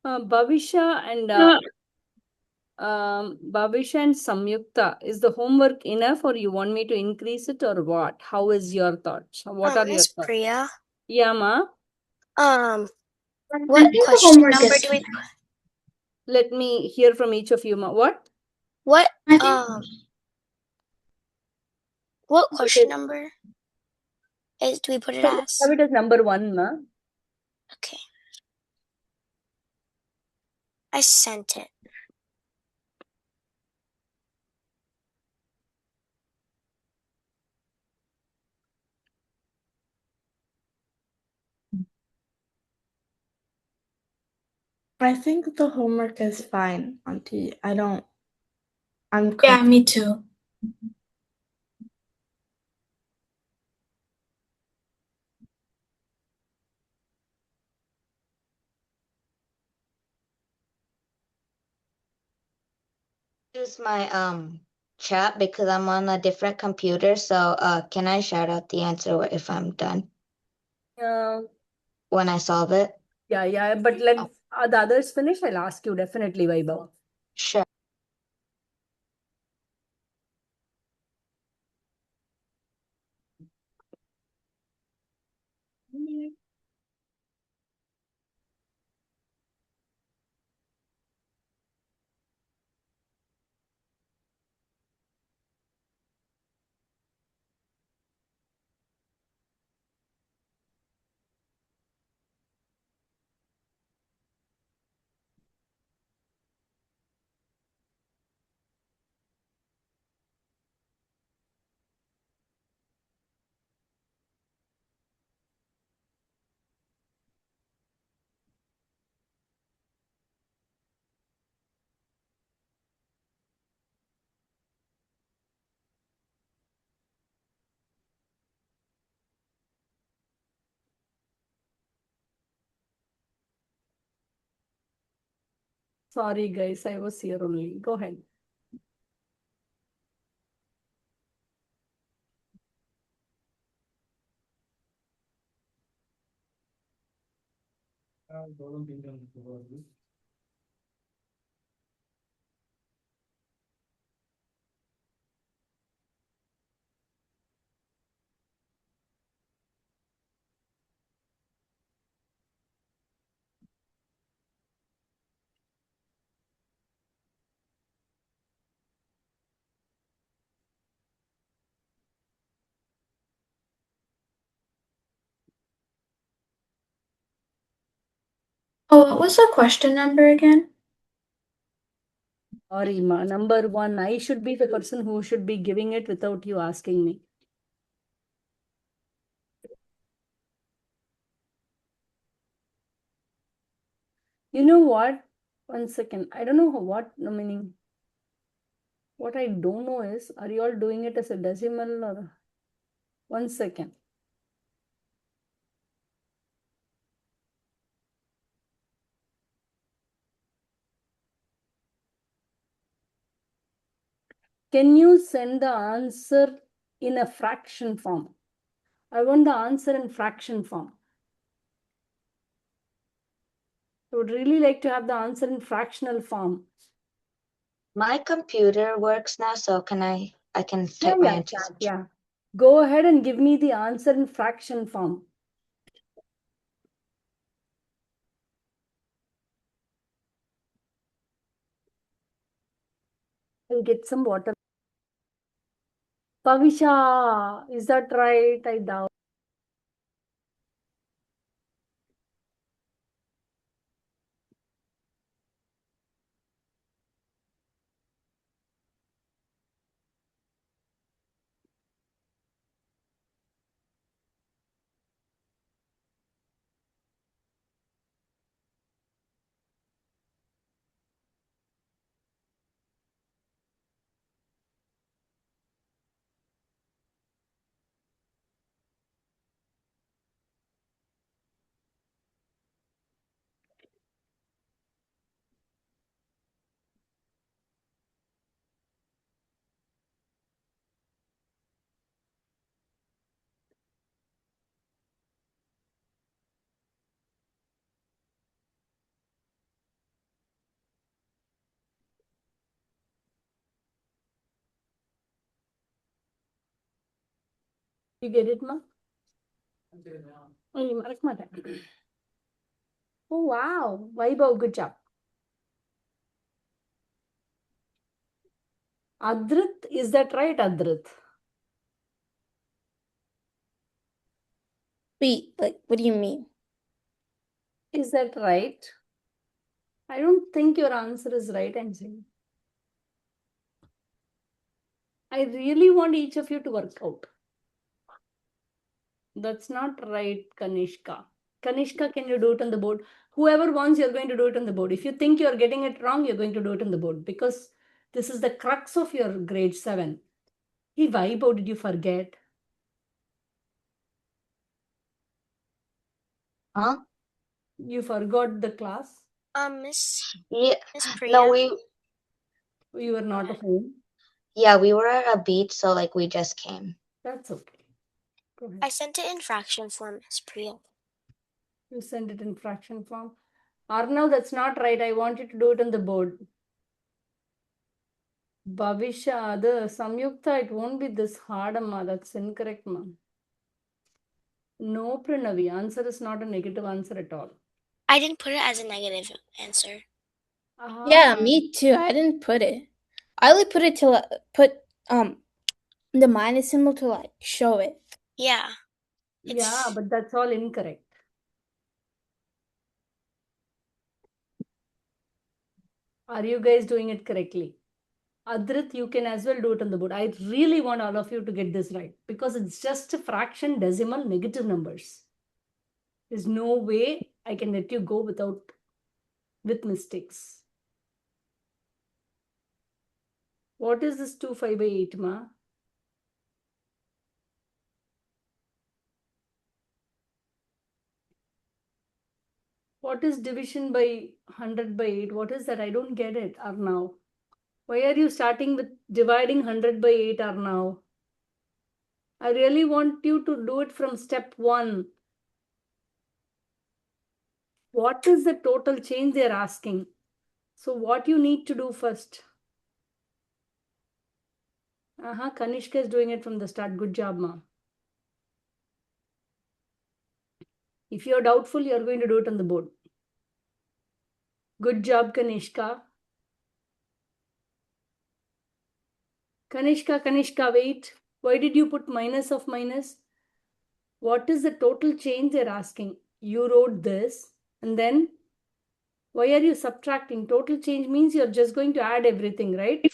Bhavisha and Samyukta, is the homework enough or you want me to increase it or what? How is your thoughts? What are your Miss thoughts? Priya, Yeah, ma. I what think the question homework number is do we? Let me hear from each of you, ma. What? What I think what Okay. question number do we put it as? Have it as number 1, ma. Okay. I sent it. I think the homework is fine, Auntie. I'm yeah, me too. Use my chat because I'm on a different computer. So can I shout out the answer if I'm done when I solve it? Yeah. But let the others finish. I'll ask you definitely, Vaibhav. Sure. Sorry, guys. I was here only. Go ahead. Oh, what was the question number again? Sorry, ma. Number 1, I should be the person who should be giving it without you asking me. You know what? 1 second. I don't know what meaning. What I don't know is, are you all doing it as a decimal or 1 second? Can you send the answer in a fraction form? I want the answer in fraction form. I would really like to have the answer in fractional form. My computer works now, so I can type my answers. Yeah. Go ahead and give me the answer in fraction form. I'll get some water. Pavisha, is that right? I doubt. You get it, ma? Oh, oh, wow. Vaibhav, good job. Adrit, is that right, Adrit? Wait, like, what do you mean? Is that right? I don't think your answer is right, I'm saying. I really want each of you to work out. That's not right, Kanishka. Kanishka, can you do it on the board? Whoever wants, you're going to do it on the board. If you think you're getting it wrong, you're going to do it on the board because this is the crux of your grade 7. Hey, Vaibhav, did you forget? Huh? You forgot the class? Miss Yeah. Priya. No, You were not home? yeah, we were at a beach, so like we just came. That's okay. Go ahead. I sent it in fraction form, Miss Priya. You send it in fraction form. Arnav, that's not right. I want you to do it on the board. Bhavisha, the Samyukta, it won't be this hard, Amma. That's incorrect, ma. No, Pranavi. Answer is not a negative answer at all. I didn't put it as a negative answer. Yeah, me too. I didn't put it. I only put it to put the minus symbol to like show it. Yeah. Yeah, but that's all incorrect. Are you guys doing it correctly? Adrit, you can as well do it on the board. I really want all of you to get this right because it's just a fraction, decimal, negative numbers. There's no way I can let you go with mistakes. What is this 2 5 by 8, ma? What is division by 100 by 8? What is that? I don't get it, Arnav. Why are you starting with dividing 100 by 8, Arnav? I really want you to do it from step 1. What is the total change they're asking? So what you need to do first? Kanishka is doing it from the start. Good job, ma. If you're doubtful, you're going to do it on the board. Good job, Kanishka. Kanishka, wait. Why did you put minus of minus? What is the total change they're asking? You wrote this and then why are you subtracting? Total change means you're just going to add everything, right?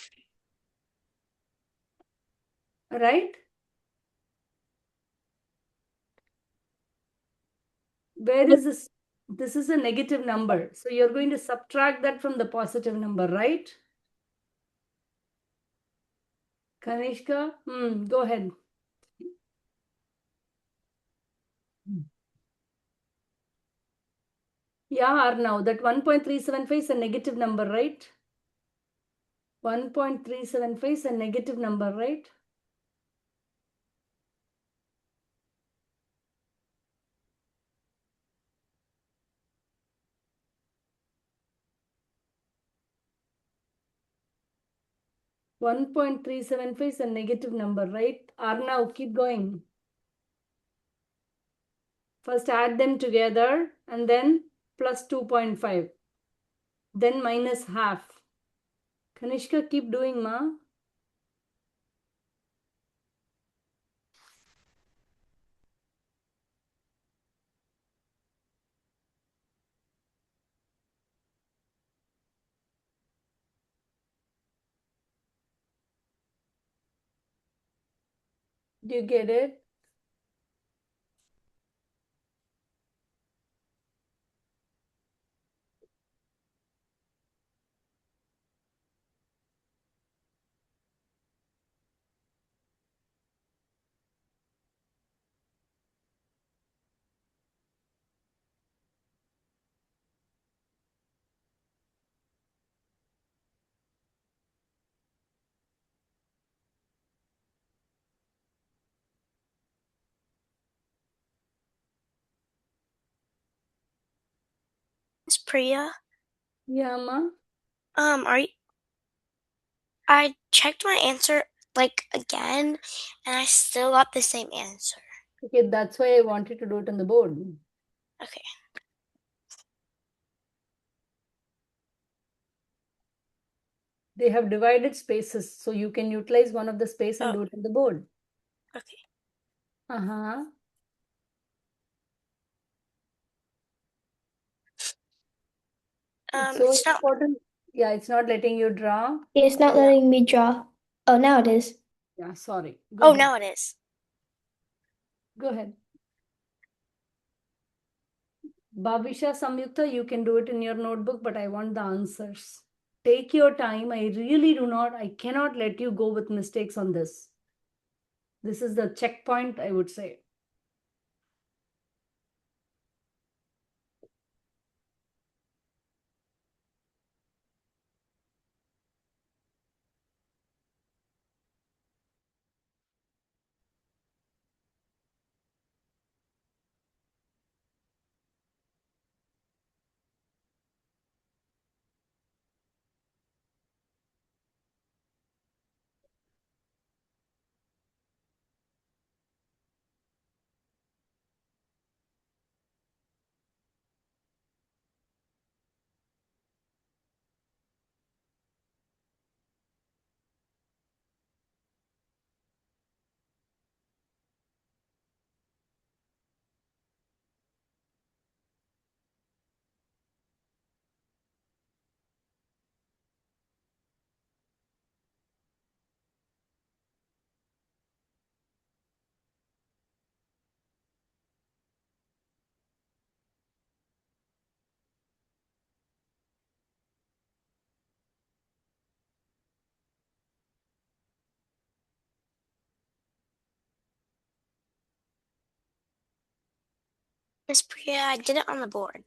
Right? Where is this? This is a negative number. So you're going to subtract that from the positive number, right? Kanishka, go ahead. Yeah, Arnav, that 1.375 is a negative number, right? 1.375 is a negative number, right? $1.375 is a negative number, right? Arnav, keep going. First add them together and then plus 2.5. Then minus half. Kanishka, keep doing, ma. Do you get it? Miss Priya. Yeah, ma. I checked my answer like again, and I still got the same answer. Okay, that's why I wanted to do it on the board. Okay. They have divided spaces, so you can utilize one of the space and Oh. do it on the board. Okay. Uh-huh. It's so It's not. important. Yeah, it's not letting you draw. It's not letting me draw. Oh, now it is. Yeah, sorry. Oh, ahead. now it is. Go ahead. Bhavisha, Samyukta, you can do it in your notebook, but I want the answers. Take your time. I cannot let you go with mistakes on this. This is the checkpoint, I would say. Miss Priya, I did it on the board.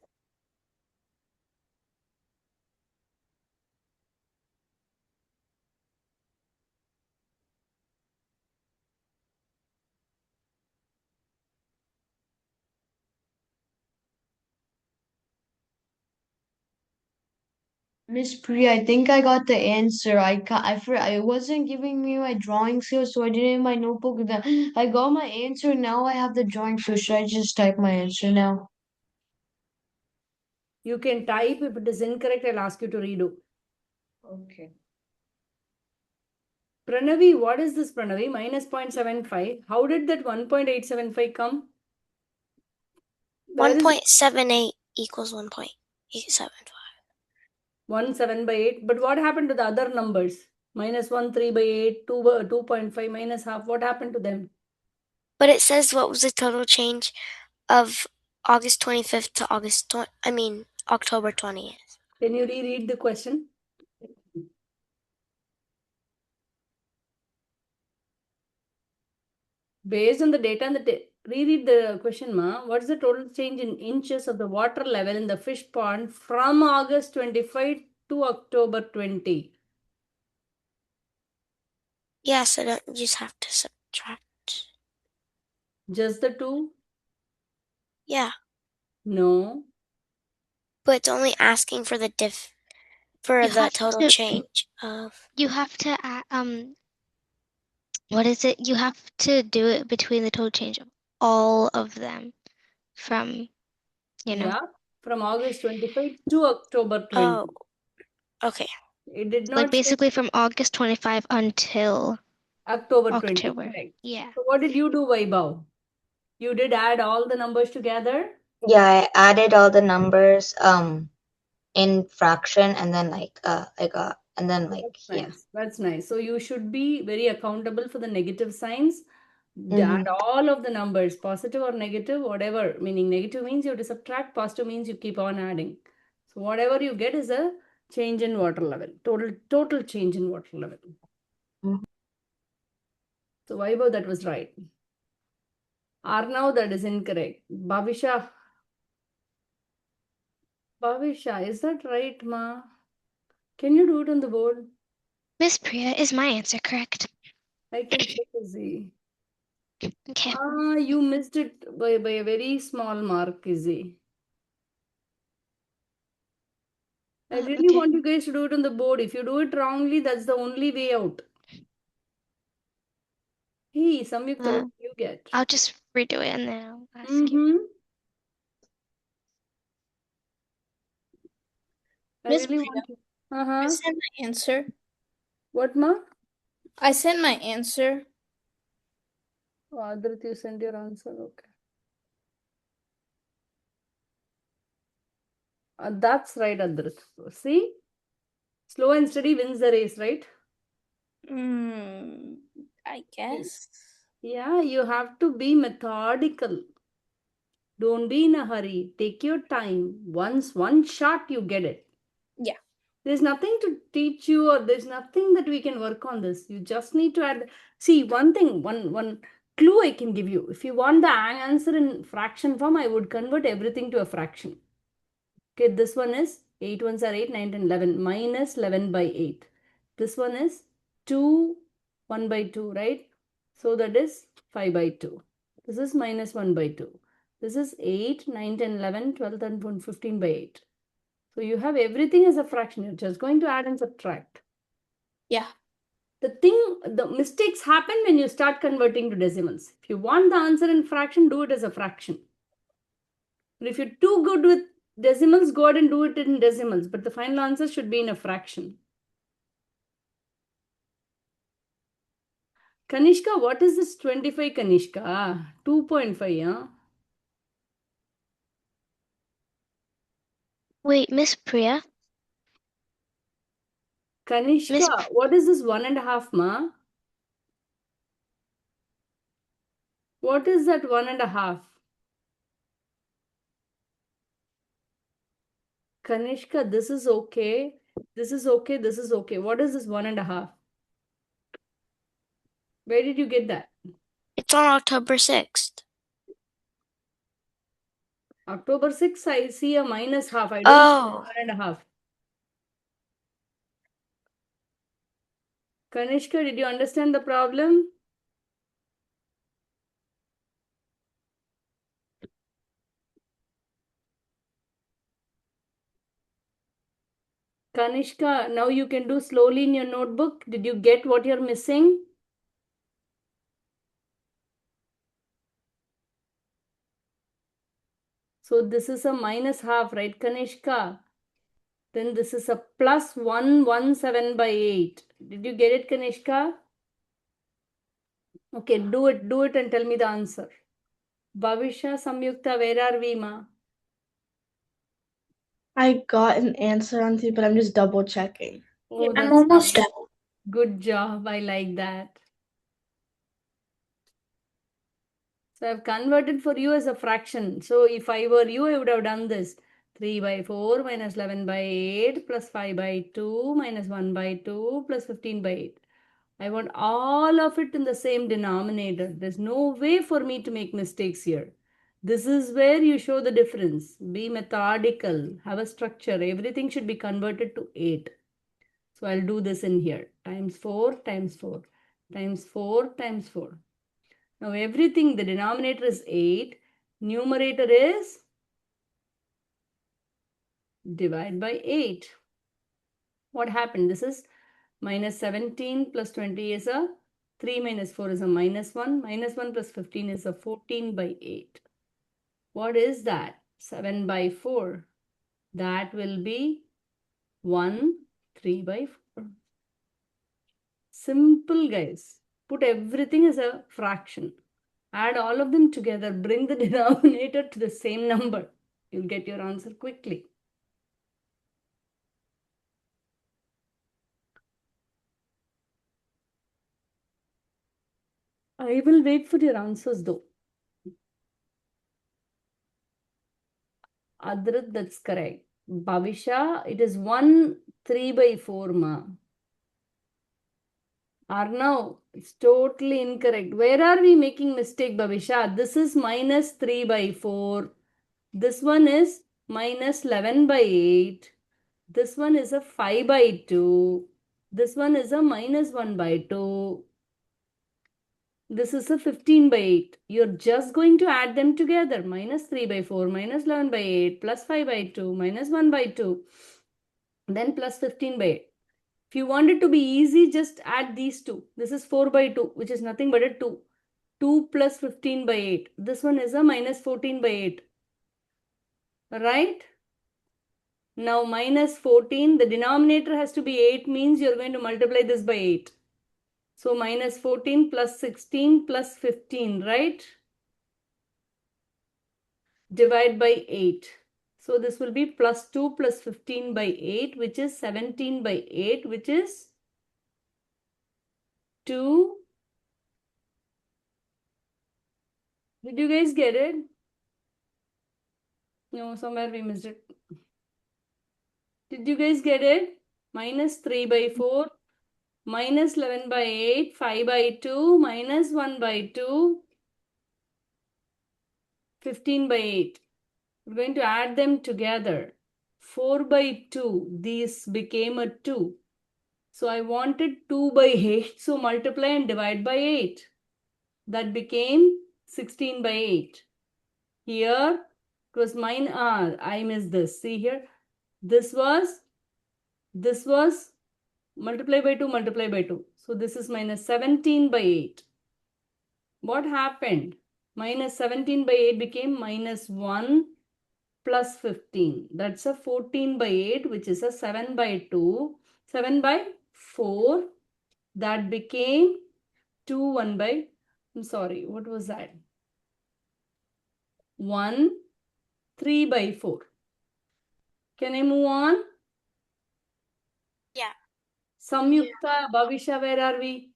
Miss Priya, I think I got the answer. I wasn't giving me my drawing skills, so I did it in my notebook. I got my answer. Now I have the drawing skills. Should I just type my answer now? You can type. If it is incorrect, I'll ask you to redo. Okay. Pranavi, what is this, Pranavi? Minus 0.75. How did that 1.875 come? Where is 1.78 equals 1.875. 1 7 by 8? But what happened to the other numbers? Minus 1 3 by 8, 2.5 minus half. What happened to them? But it says what was the total change of August 25th to October 20th. Can you reread the question? Based on the data and reread the question, ma. What's the total change in inches of the water level in the fish pond from August 25 to October 20? Yeah, so don't you just have to subtract. Just the two? Yeah, No. but it's only asking for the total change of. You have to what is it? You have to do it between the total change of all of them from, Yeah, from August 25 to October 20. Oh, okay. It did like not say basically from August 25 until October 20. October. Correct. Yeah. So what did you do, Vaibhav? You did add all the numbers together? Yeah, I added all the numbers in fraction, and then I got, and then That's yeah. nice. That's nice. So you should be very accountable for the negative signs. Mm-hmm. Add all of the numbers, positive or negative, whatever. Meaning negative means you have to subtract, positive means you keep on adding. So whatever you get is a change in water level. Total change in water level. Mm-hmm. So Vaibhav, that was right. Arnav, that is incorrect. Bhavisha, is that right, ma? Can you do it on the board? Miss Priya, is my answer correct? I can check and see. Okay. Ah, you missed it by a very small mark, Izzy. I really okay. want you guys to do it on the board. If you do it wrongly, that's the only way out. Hey, Samyukta, what Uh, did you get? I'll just redo it and then I'll ask you. Mm-hmm. I Miss really Priya, want to. I Uh-huh. sent my answer. What, ma? I sent my answer. Oh, Adrit, you sent your answer. Okay. That's right, Adrit. See? Slow and steady wins the race, right? I guess. Yeah, you have to be methodical. Don't be in a hurry. Take your time. Once one shot, you get it. Yeah. There's nothing to teach you, or there's nothing that we can work on this. You just need to add. See, one thing, one clue I can give you. If you want the answer in fraction form, I would convert everything to a fraction. Okay, this one is 8 ones are 8, 9, 10, 11 minus 11 by 8. This one is 2, 1 by 2, right? So that is 5 by 2. This is minus 1 by 2. This is 8, 9, 10, 11, 12, 13, 15 by 8. So you have everything as a fraction. You're just going to add and subtract. Yeah. The mistakes happen when you start converting to decimals. If you want the answer in fraction, do it as a fraction. But if you're too good with decimals, go ahead and do it in decimals. But the final answer should be in a fraction. Kanishka, what is this 25, Kanishka? 2.5, huh? Wait, Miss Priya? Kanishka, what is this 1.5, ma? What is that 1.5? Kanishka, this is okay. This is okay. This is okay. What is this 1.5? Where did you get that? It's on October 6th. October 6th, I see a minus half. I don't see 1.5. Kanishka, did you understand the problem? Kanishka, now you can do slowly in your notebook. Did you get what you're missing? So this is a minus half, right, Kanishka? Then this is a plus 117 by 8. Did you get it, Kanishka? Okay, do it and tell me the answer. Bhavisha, Samyukta, where are we, ma? I got an answer on T, but I'm just double checking. Oh, I'm that's almost nice. done. Good job. I like that. So I've converted for you as a fraction. So if I were you, I would have done this. 3 by 4 minus 11 by 8 plus 5 by 2 minus 1 by 2 plus 15 by 8. I want all of it in the same denominator. There's no way for me to make mistakes here. This is where you show the difference. Be methodical. Have a structure. Everything should be converted to 8. So I'll do this in here. Times 4 times 4 times 4 times 4. Now everything, the denominator is 8. Numerator is divide by 8. What happened? This is minus 17 plus 20 is a 3 minus 4 is a minus 1. Minus 1 plus 15 is a 14 by 8. What is that? 7 by 4. That will be 1, 3 by 4. Simple, guys. Put everything as a fraction. Add all of them together. Bring the denominator to the same number. You'll get your answer quickly. I will wait for your answers though. Adrit, that's correct. Bhavisha, it is 1 3 by 4, ma. Arnav, it's totally incorrect. Where are we making mistake, Bhavisha? This is minus 3 by 4. This one is minus 11 by 8. This one is a 5 by 2. This one is a minus 1 by 2. This is a 15 by 8. You're just going to add them together. Minus 3 by 4, minus 11 by 8, plus 5 by 2, minus 1 by 2. Then plus 15 by 8. If you want it to be easy, just add these two. This is 4 by 2, which is nothing but a 2. 2 plus 15 by 8. This one is a minus 14 by 8. Right? Now minus 14, the denominator has to be 8, means you're going to multiply this by 8. So minus 14 plus 16 plus 15, right? Divide by 8. So this will be plus 2 plus 15 by 8, which is 17 by 8, which is 2. Did you guys get it? No, somewhere we missed it. Did you guys get it? Minus 3 by 4, minus 11 by 8, 5 by 2, minus 1 by 2, 15 by 8. We're going to add them together. 4 by 2, these became a 2. So I wanted 2 by 8, so multiply and divide by 8. That became 16 by 8. Here, it was mine. I missed this. See here, this was multiply by 2, multiply by 2. So this is minus 17 by 8. What happened? Minus 17 by 8 became minus 1 plus 15. That's a 14 by 8, which is a 7 by 2. 7 by 4. That became 2, 1 by, I'm sorry, what was that? 1, 3 by 4. Can I move on? Yeah. Samyukta, Bhavisha, where are we?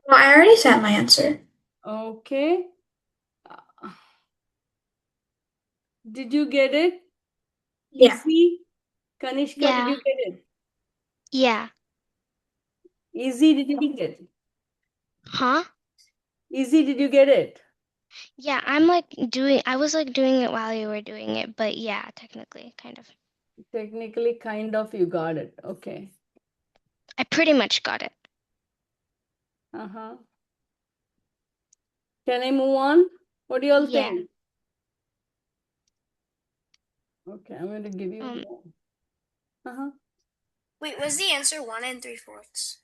Well, I already sent my answer. Okay. Did you get it? Yeah. Easy? Kanishka, Yeah. did you get it? Yeah. Easy, did you get it? Huh? Easy, did you get it? Yeah, I was like doing it while you were doing it, but yeah, technically, kind of. Technically, kind of, you got it. Okay. I pretty much got it. Uh-huh. Can I move on? What do you all Yeah. think? Okay, I'm going to give you more. Uh-huh. Wait, was the answer 1 and 3/4?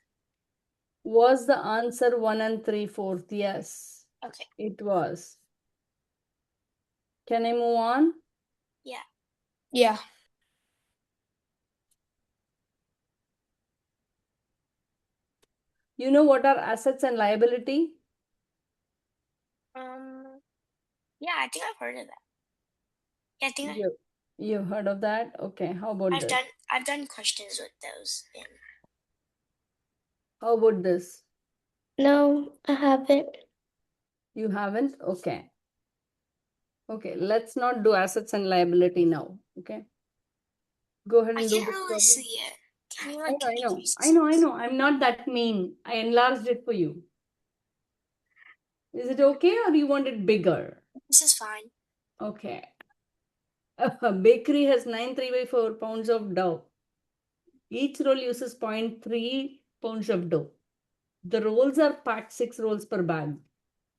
Was the answer 1 and 3/4? Yes. Okay. It was. Can I move on? Yeah. Yeah. You know what are assets and liability? Yeah, I think I've heard of that. Yeah, I think You've heard of that? Okay, how about this? I've done questions with those. How about this? No, I haven't. You haven't? Okay. Okay, let's not do assets and liability now. Okay. Go ahead I and do can't this really problem. see it. Can you like I know. I'm not that mean. I enlarged it for you. Is it okay or you want it bigger? This is fine. Okay. A bakery has 9 3 by 4 pounds of dough. Each roll uses 0.3 pounds of dough. The rolls are packed 6 rolls per bag.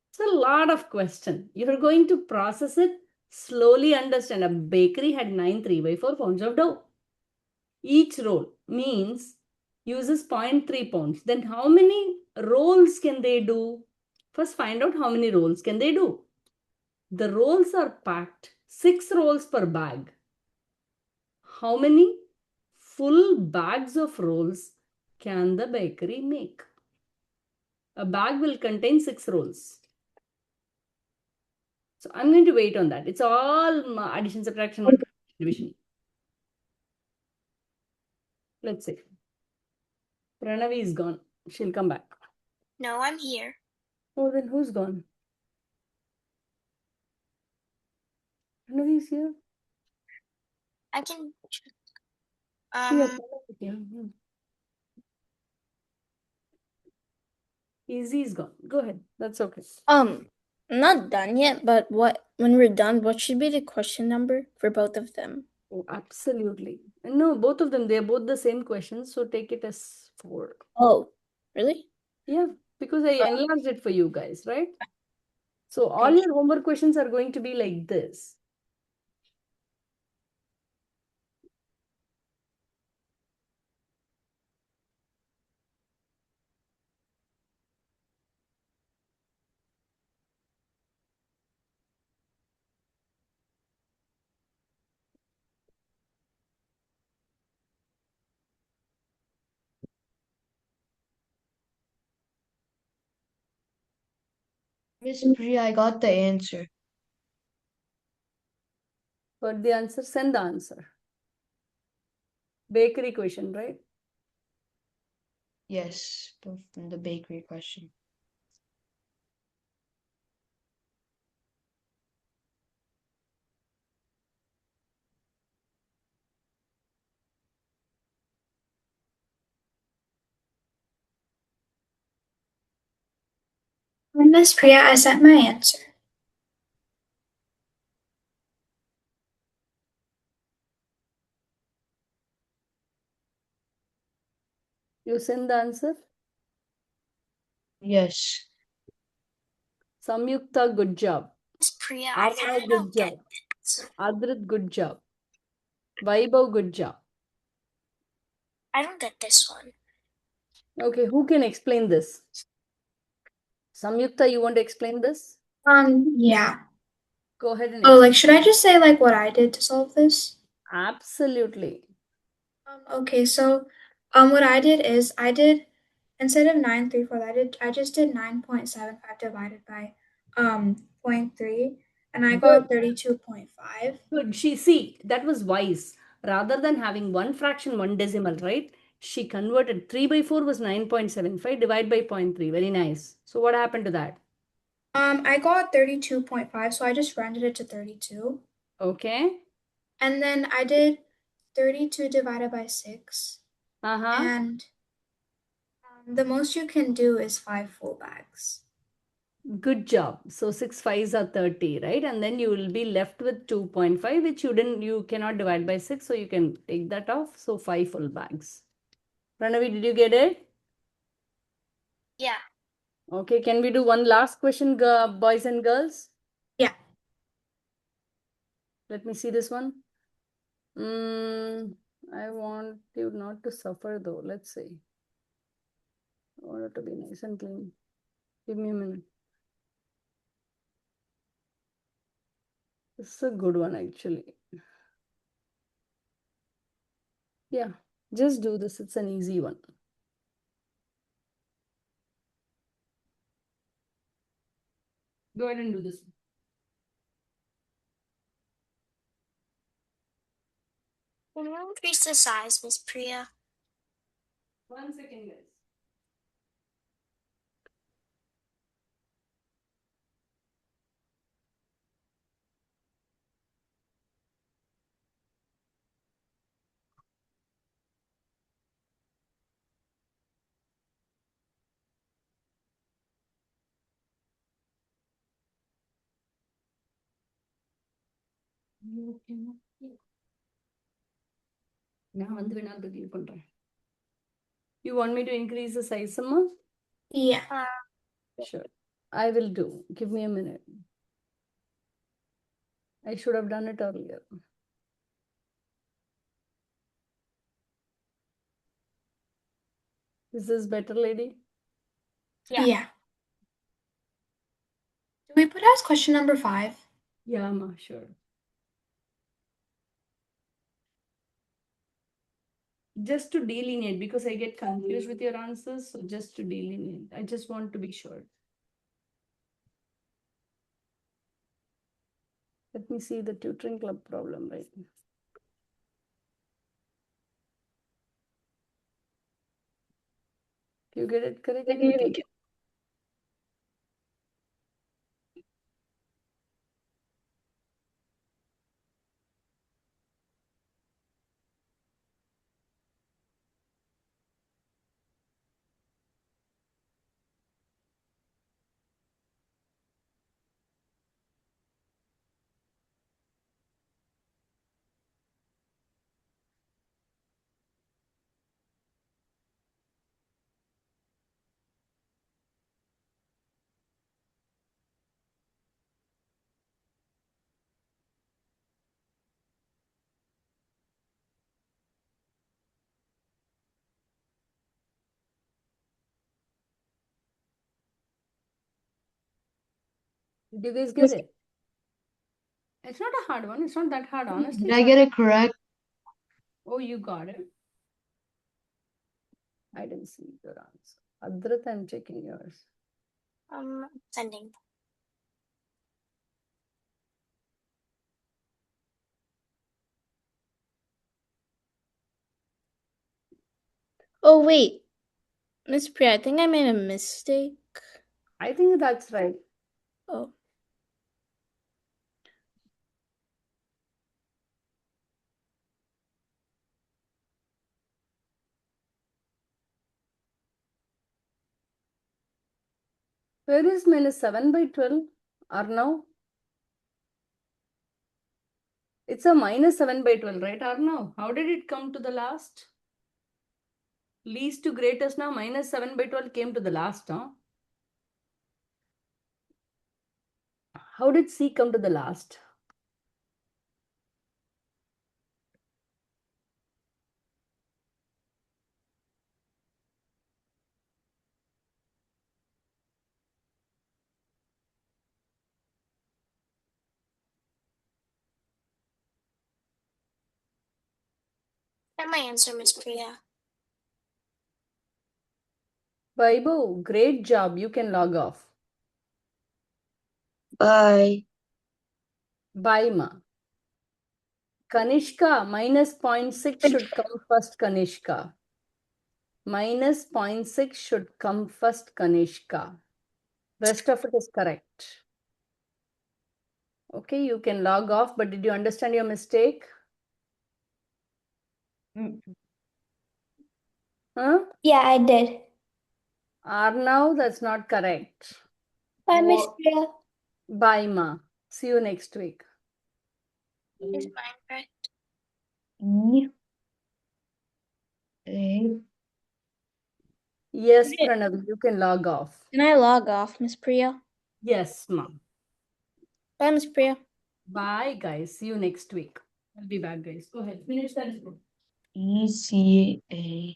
It's a lot of question. You're going to process it, slowly understand. A bakery had 9 3 by 4 pounds of dough. Each roll means uses 0.3 pounds. Then how many rolls can they do? First find out how many rolls can they do. The rolls are packed 6 rolls per bag. How many full bags of rolls can the bakery make? A bag will contain 6 rolls. So I'm going to wait on that. It's all addition, subtraction, multiplication, division. Let's see. Pranavi is gone. She'll come back. No, I'm here. Oh, then who's gone? Pranavi is here. I can. Yeah, yeah. Easy is gone. Go ahead. That's okay. I'm not done yet, but when we're done, what should be the question number for both of them? Oh, absolutely. No, both of them, they're both the same questions. So take it as 4. Oh, really? Yeah, because I enlarged it for you guys, right? So all your homework questions are going to be like this. Miss Priya, I got the answer. Heard the answer? Send the answer. Bakery question, right? Yes, from the bakery question. Miss Priya, I sent my answer. You send the answer? Yes. Samyukta, good job. Miss Priya, I Arya, kind of good don't job. get this. Adrit, good job. Vaibhav, good job. I don't get this one. Okay, who can explain this? Samyukta, you want to explain this? Yeah. Go ahead and Oh, explain. like, should I just say, like, what I did to solve this? Absolutely. Okay, so, what I did is instead of 934, I just did 9.75 divided by, 0.3, and I got 32.5. Good. See, that was wise. Rather than having one fraction, one decimal, right? She converted 3 by 4 was 9.75 divided by 0.3. Very nice. So what happened to that? I got 32.5, so I just rounded it to 32. Okay. And then I did 32 divided by 6. And the most you can do is 5 full bags. Good job. So 6 5s are 30, right? And then you will be left with 2.5, which you cannot divide by 6, so you can take that off. So 5 full bags. Pranavi, did you get it? Yeah. Okay, can we do one last question, boys and girls? Yeah. Let me see this one. I want you not to suffer though. Let's see. I want it to be nice and clean. Give me a minute. This is a good one actually. Yeah, just do this. It's an easy one. Go ahead and do this. Can you increase the size, Miss Priya? 1 second, guys. You want me to increase the size some more? Yeah. Sure. I will do. Give me a minute. I should have done it earlier. Is this better, lady? Yeah. Do we put as question number 5? Yeah, ma, sure. Just to delineate, because I get confused with your answers, so just to delineate. I just want to be sure. Let me see the tutoring club problem, right? You get it correct? Okay. Did you guys get it? It's not a hard one. It's not that hard, honestly. Did I get it correct? Oh, you got it. I didn't see your answer. Adrit, I'm checking yours. Sending. Oh, wait. Miss Priya, I think I made a mistake. I think that's right. Oh. Where is minus 7 by 12? Arnav? It's a minus 7 by 12, right, Arnav? How did it come to the last? Least to greatest now, minus 7 by 12 came to the last, huh? How did C come to the last? And my answer, Miss Priya. Vaibhav, great job. You can log off. Bye. Bye, ma. Kanishka, minus 0.6 should come first, Kanishka. Minus 0.6 should come first, Kanishka. Rest of it is correct. Okay, you can log off, but did you understand your mistake? Huh? Yeah, I did. Arnav, that's not correct. Bye, Miss Priya. Bye, ma. See you next week. Is mine correct? E A. Yes, Pranav, you can log off. Can I log off, Miss Priya? Yes, ma. Bye, Miss Priya. Bye, guys. See you next week. I'll be back, guys. Go ahead. Finish that. ECA.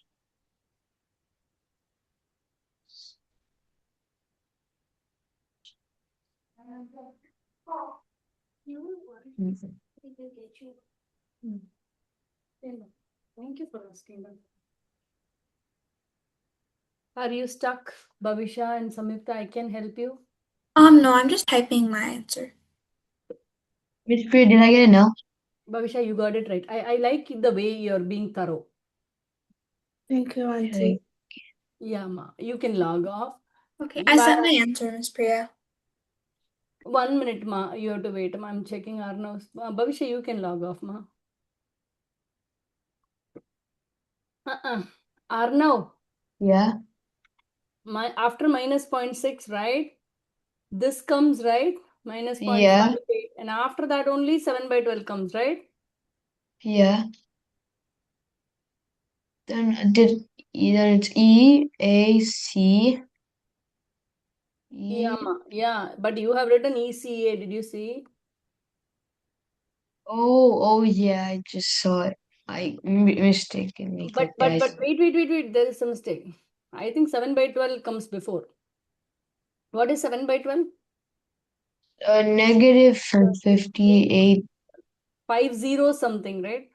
Thank you for asking that. Are you stuck, Bhavisha and Samyukta? I can help you. No, I'm just typing my answer. Miss Priya, did I get it now? Bhavisha, you got it right. I like the way you're being thorough. Thank you, Auntie. Okay. Yeah, ma. You can log off. Okay, I sent my answer, Miss Priya. 1 minute, ma. You have to wait. Ma. I'm checking Arnav's. Bhavisha, you can log off, ma. Arnav, Yeah. after minus 0.6, right? This comes, right? Minus Yeah. 0.58. And after that only 7 by 12 comes, right? Yeah. Then it's E A C Yeah, E. ma. Yeah. But you have written ECA. Did you see? Oh, yeah, I just saw it. I mistakenly But clicked but it. but wait. There is a mistake. I think 7 by 12 comes before. What is 7 by 12? Negative 58. 50 something, right?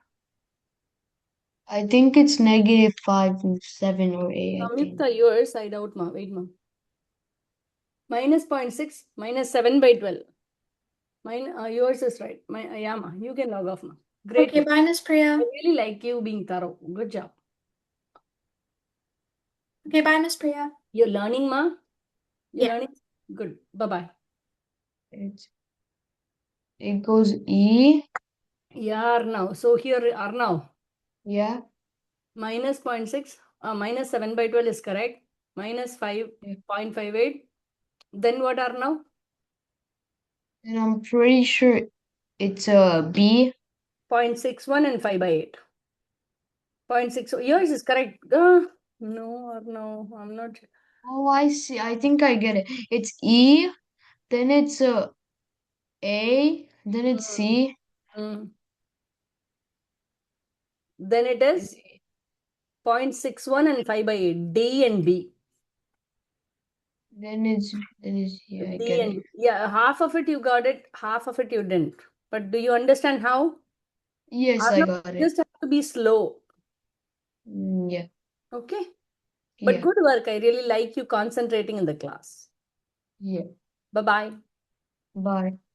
I think it's negative 5 and 7 or 8, I think. Samyukta, yours, I doubt, ma. Wait, ma. Minus 0.6 minus 7 by 12. Yours is right. Yeah, ma. You can log off, ma. Great. Okay, work. bye, Miss Priya. I really like you being thorough. Good job. Okay, bye, Miss Priya. You're learning, ma? You're Yeah. learning? Good. Bye-bye. It goes E. Yeah, Arnav. So here, Arnav, Yeah. minus 0.6, minus 7 by 12 is correct. Minus 5.58. Then what, Arnav? And I'm pretty sure it's a B. 0.61 and 5 by 8. 0.6. Yours is correct. No, Arnav, I'm not. Oh, I see. I think I get it. It's E, then it's A, then it's C. Mm. Then it is 0.61 and 5 by 8. D and B. Then it's yeah, I D get and it. yeah, half of it you got it, half of it you didn't. But do you understand how? Yes, I got You it. just have to be slow. Yeah. Okay. But Yeah. good work. I really like you concentrating in the class. Yeah. Bye-bye. Bye.